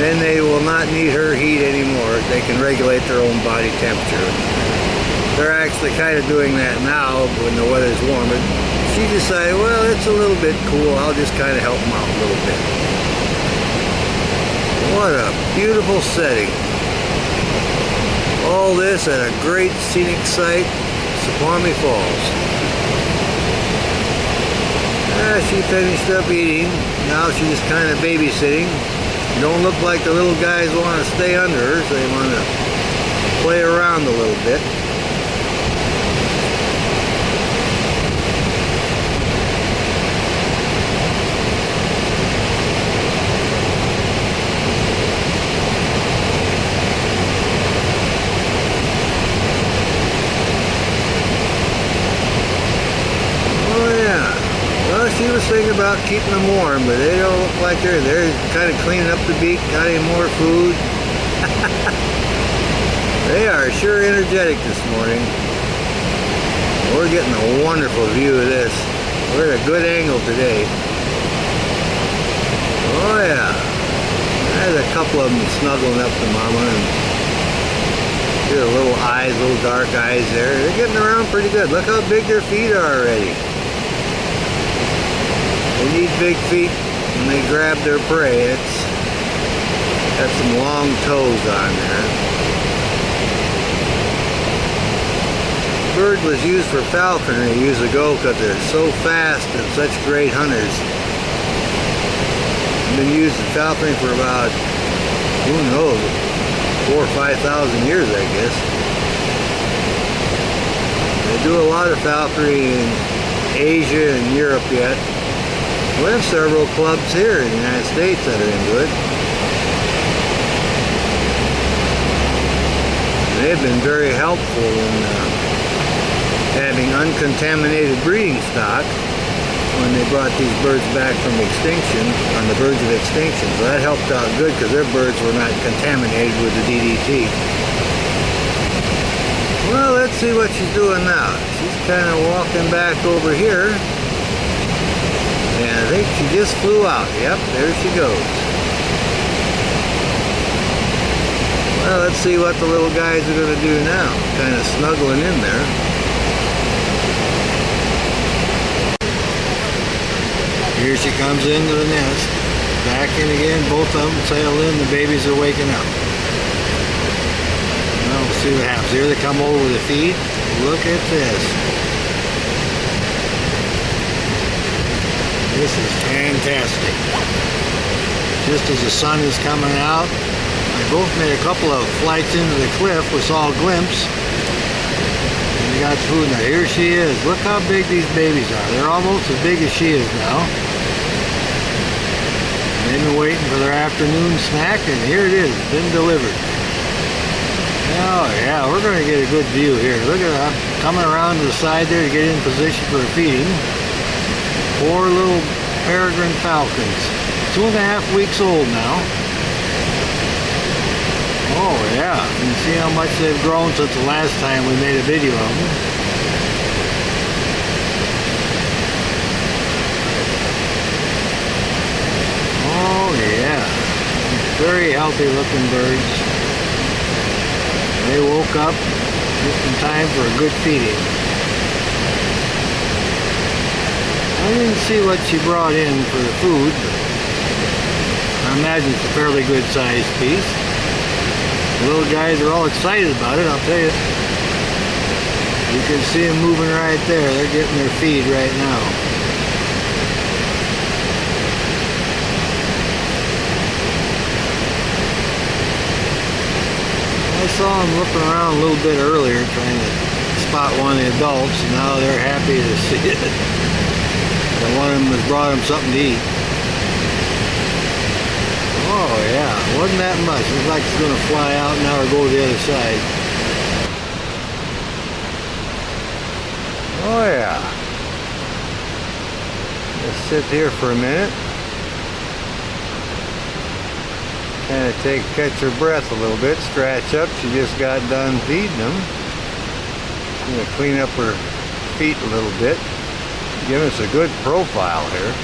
then they will not need her heat anymore. They can regulate their own body temperature. They're actually kind of doing that now when the weather's warmer. She decided, well, it's a little bit cool. I'll just kind of help them out a little bit. What a beautiful setting. All this at a great scenic site, Suquamish Falls. She finished up eating. Now she's just kind of babysitting. Don't look like the little guys want to stay under her, so they want to play around a little bit. She was thinking about keeping them warm, but they don't look like they're kind of cleaning up the beak, got any more food. They are sure energetic this morning. We're getting a wonderful view of this. We're at a good angle today. Oh yeah. There's a couple of them snuggling up to Mama, and see the little eyes, little dark eyes there. They're getting around pretty good. Look how big their feet are already. They need big feet when they grab their prey. It's got some long toes on there. The bird was used for falconry years ago because they're so fast and such great hunters. been used in falconry for about, who knows, 4,000 or 5,000 years, I guess. They do a lot of falconry in Asia and Europe yet. We have several clubs here in the United States that are into it. They've been very helpful in having uncontaminated breeding stock when they brought these birds back from extinction, on the verge of extinction. So that helped out good because their birds were not contaminated with the DDT. Well, let's see what she's doing now. She's kind of walking back over here. And I think she just flew out. Yep, there she goes. Well, let's see what the little guys are going to do now. Kind of snuggling in there. Here she comes into the nest. Back in again, both of them settle in. The babies are waking up. Well, we'll see what happens. Here they come over with the feed. Look at this. This is fantastic. Just as the sun is coming out, they both made a couple of flights into the cliff. We saw a glimpse. And they got food. Now here she is. Look how big these babies are. They're almost as big as she is now. They've been waiting for their afternoon snack, and here it is, been delivered. Oh yeah, we're going to get a good view here. Look at that, coming around to the side there to get in position for feeding. Poor little peregrine falcons. 2.5 weeks old now. Oh yeah, you can see how much they've grown since the last time we made a video of them. Very healthy looking birds. They woke up just in time for a good feeding. I didn't see what she brought in for the food, but I imagine it's a fairly good sized piece. The little guys are all excited about it, I'll tell you. You can see them moving right there. They're getting their feed right now. I saw them looking around a little bit earlier trying to spot one of the adults, and now they're happy to see it. And one of them has brought them something to eat. Oh yeah, wasn't that much. Looks like it's going to fly out now or go to the other side. Oh yeah. Let's sit here for a minute. Kind of catch her breath a little bit, scratch up. She just got done feeding them. I'm going to clean up her feet a little bit. Give us a good profile here.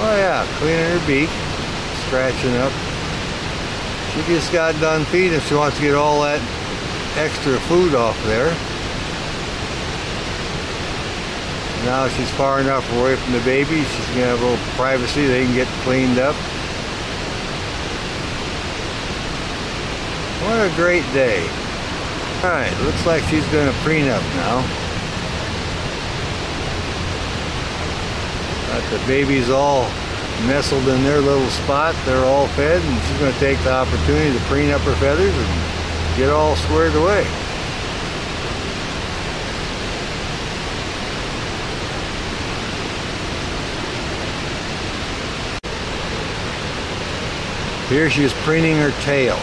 Oh yeah, cleaning her beak, scratching up. She just got done feeding. She wants to get all that extra food off there. Now she's far enough away from the baby. She's going to have a little privacy. They can get cleaned up. What a great day. Alright, looks like she's going to preen up now. Got the babies all nestled in their little spot. They're all fed, and she's going to take the opportunity to preen up her feathers and get all squared away. Here she is preening her tail.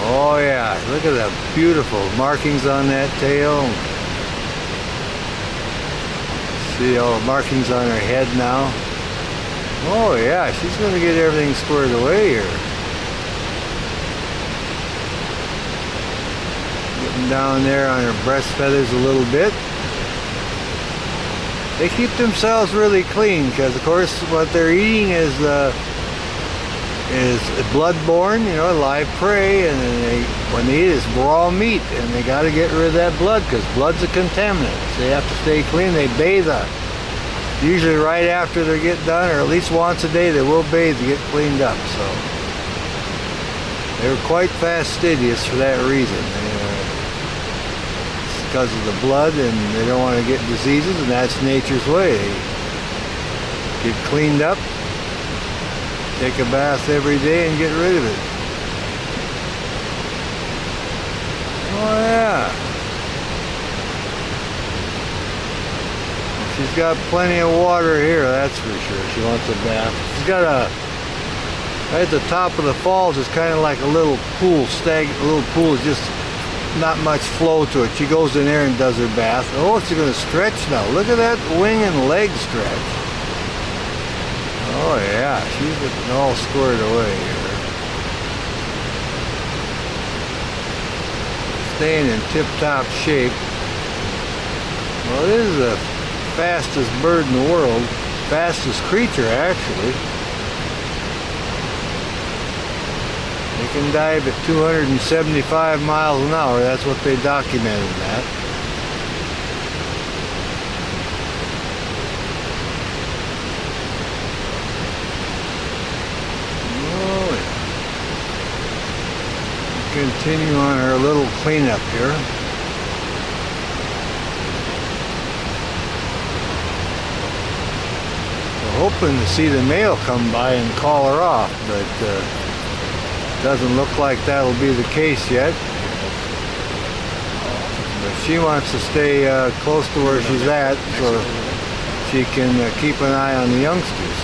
Oh yeah, look at the beautiful markings on that tail. See all the markings on her head now. Oh yeah, she's going to get everything squared away here. Getting down there on her breast feathers a little bit. They keep themselves really clean because of course what they're eating is blood-borne, you know, live prey, and then when they eat it's raw meat, and they got to get rid of that blood because blood's a contaminant. So they have to stay clean. They bathe usually right after they get done, or at least once a day they will bathe to get cleaned up. So they're quite fastidious for that reason. It's because of the blood, and they don't want to get diseases, and that's nature's way. get cleaned up, take a bath every day and get rid of it. Oh yeah. She's got plenty of water here, that's for sure. She wants a bath. She's got a, right at the top of the falls is kind of like a little pool, a little pool is just not much flow to it. She goes in there and does her bath. Oh, she's going to stretch now. Look at that wing and leg stretch. Oh yeah, she's getting all squared away here. Staying in tip-top shape. Well, this is the fastest bird in the world. Fastest creature, actually. They can dive at 275 miles an hour. That's what they documented that. Oh, yeah. Continue on our little cleanup here. We're hoping to see the male come by and call her off, but doesn't look like that'll be the case yet. But she wants to stay close to where she's at so she can keep an eye on the youngsters.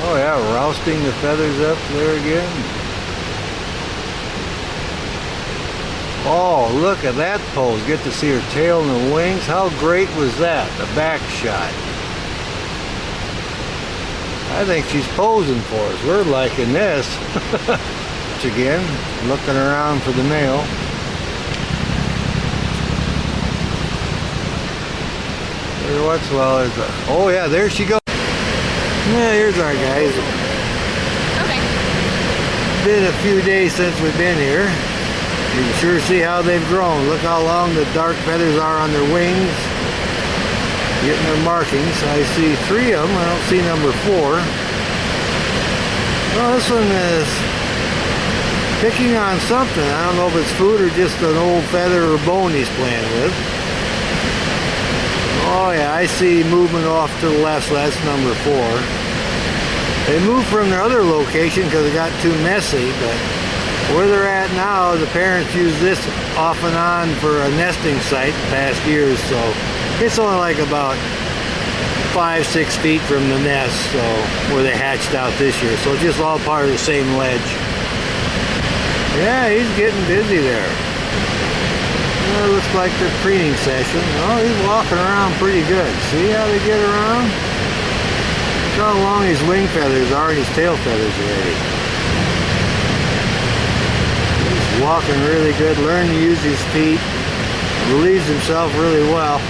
Oh yeah, rousting the feathers up there again. Oh, look at that pose. Get to see her tail and the wings. How great was that? The back shot. I think she's posing for us. We're liking this. Again, looking around for the male. Every once in a while there's a... Oh yeah, there she goes. Yeah, here's our guys.
Okay.
Been a few days since we've been here. You can sure see how they've grown. Look how long the dark feathers are on their wings. Getting their markings. I see 3 of them. I don't see number 4. Well, this one is picking on something. I don't know if it's food or just an old feather or bone he's playing with. Oh yeah, I see movement off to the left, so that's number 4. They moved from their other location because it got too messy, but where they're at now, the parents use this off and on for a nesting site the past years, so it's only like about 5-6 feet from the nest, so where they hatched out this year. So it's just all part of the same ledge. Yeah, he's getting busy there. Well, it looks like the preening session. Oh, he's walking around pretty good. See how they get around? Look how long his wing feathers are and his tail feathers already. He's walking really good, learning to use his feet. Relieves himself really well.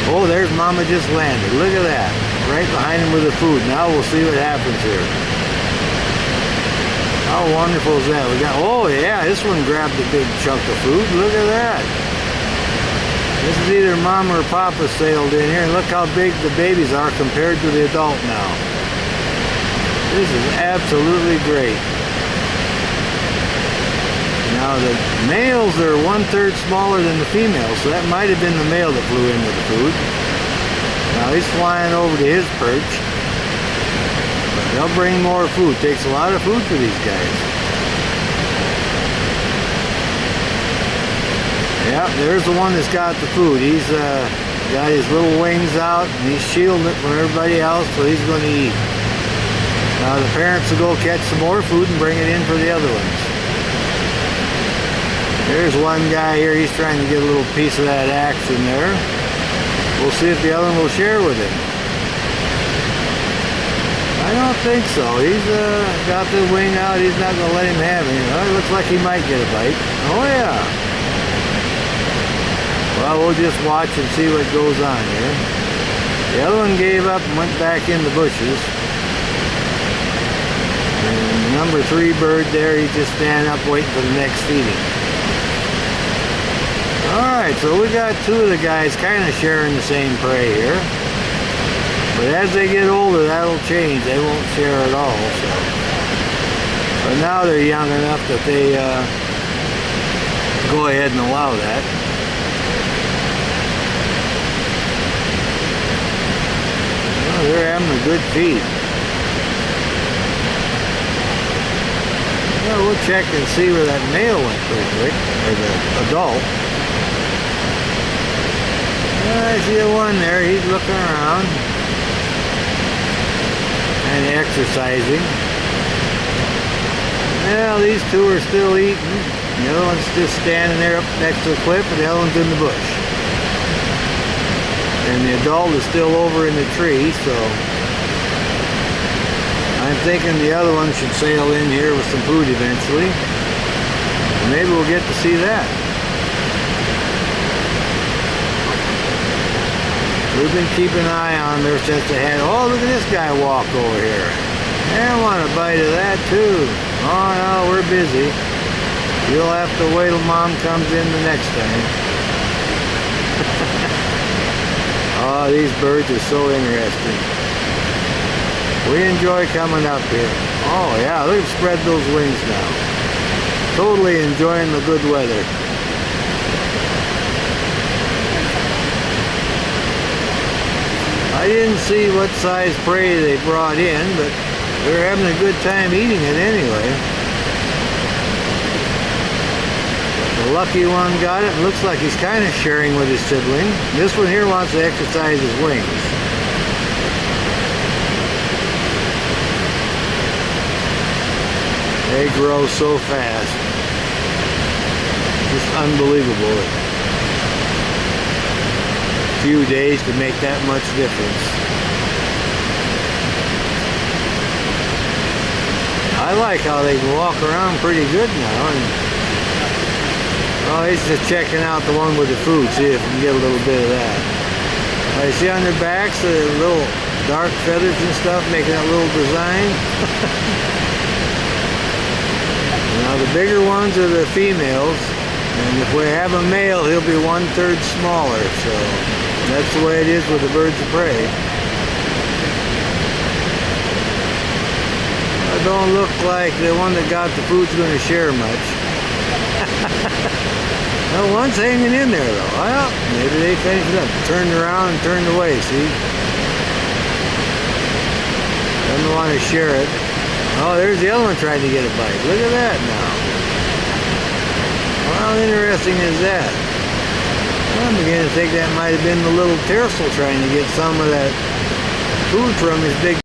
Oh, there's Mama just landed. Look at that. Right behind him with the food. Now we'll see what happens here. How wonderful is that? We got, oh yeah, this one grabbed a big chunk of food. Look at that. This is either Mama or Papa sailed in here. And look how big the babies are compared to the adult now. This is absolutely great. Now the males are 1/3 smaller than the females, so that might have been the male that flew in with the food. Now he's flying over to his perch. But they'll bring more food. Takes a lot of food for these guys. Yeah, there's the one that's got the food. He's got his little wings out and he's shielding it from everybody else, so he's going to eat. Now the parents will go catch some more food and bring it in for the other ones. There's one guy here, he's trying to get a little piece of that action there. We'll see if the other one will share with him. I don't think so. He's got the wing out, he's not going to let him have it. Well, it looks like he might get a bite. Oh yeah. Well, we'll just watch and see what goes on here. The other one gave up and went back in the bushes. And number 3 bird there, he's just standing up waiting for the next feeding. Alright, so we got 2 of the guys kind of sharing the same prey here. But as they get older, that'll change. They won't share at all. So. But now they're young enough that they go ahead and allow that. Well, they're having a good feed. Well, we'll check and see where that male went pretty quick, or the adult. I see the one there, he's looking around and exercising. Well, these two are still eating. The other one's just standing there up next to the cliff, and the other one's in the bush. And the adult is still over in the tree, so I'm thinking the other one should sail in here with some food eventually. Maybe we'll get to see that. We've been keeping an eye on them ever since they had, oh, look at this guy walk over here. I want a bite of that too. Oh no, we're busy. You'll have to wait till Mom comes in the next time. Oh, these birds are so interesting. We enjoy coming up here. Oh yeah, look at them spread those wings now. Totally enjoying the good weather. I didn't see what size prey they brought in, but they're having a good time eating it anyway. The lucky one got it. Looks like he's kind of sharing with his sibling. This one here wants to exercise his wings. They grow so fast. Just unbelievable. Few days to make that much difference. I like how they can walk around pretty good now. And, oh, he's just checking out the one with the food, see if we can get a little bit of that. You see on their backs the little dark feathers and stuff making that little design? Now the bigger ones are the females, and if we have a male, he'll be 1/3 smaller, so that's the way it is with the birds of prey. It don't look like the one that got the food's going to share much. Well, one's hanging in there though. Well, maybe they finished it up. Turned around and turned away, see? Doesn't want to share it. Oh, there's the other one trying to get a bite. Look at that now. How interesting is that? I'm beginning to think that might have been the little tercel trying to get some of that food from his big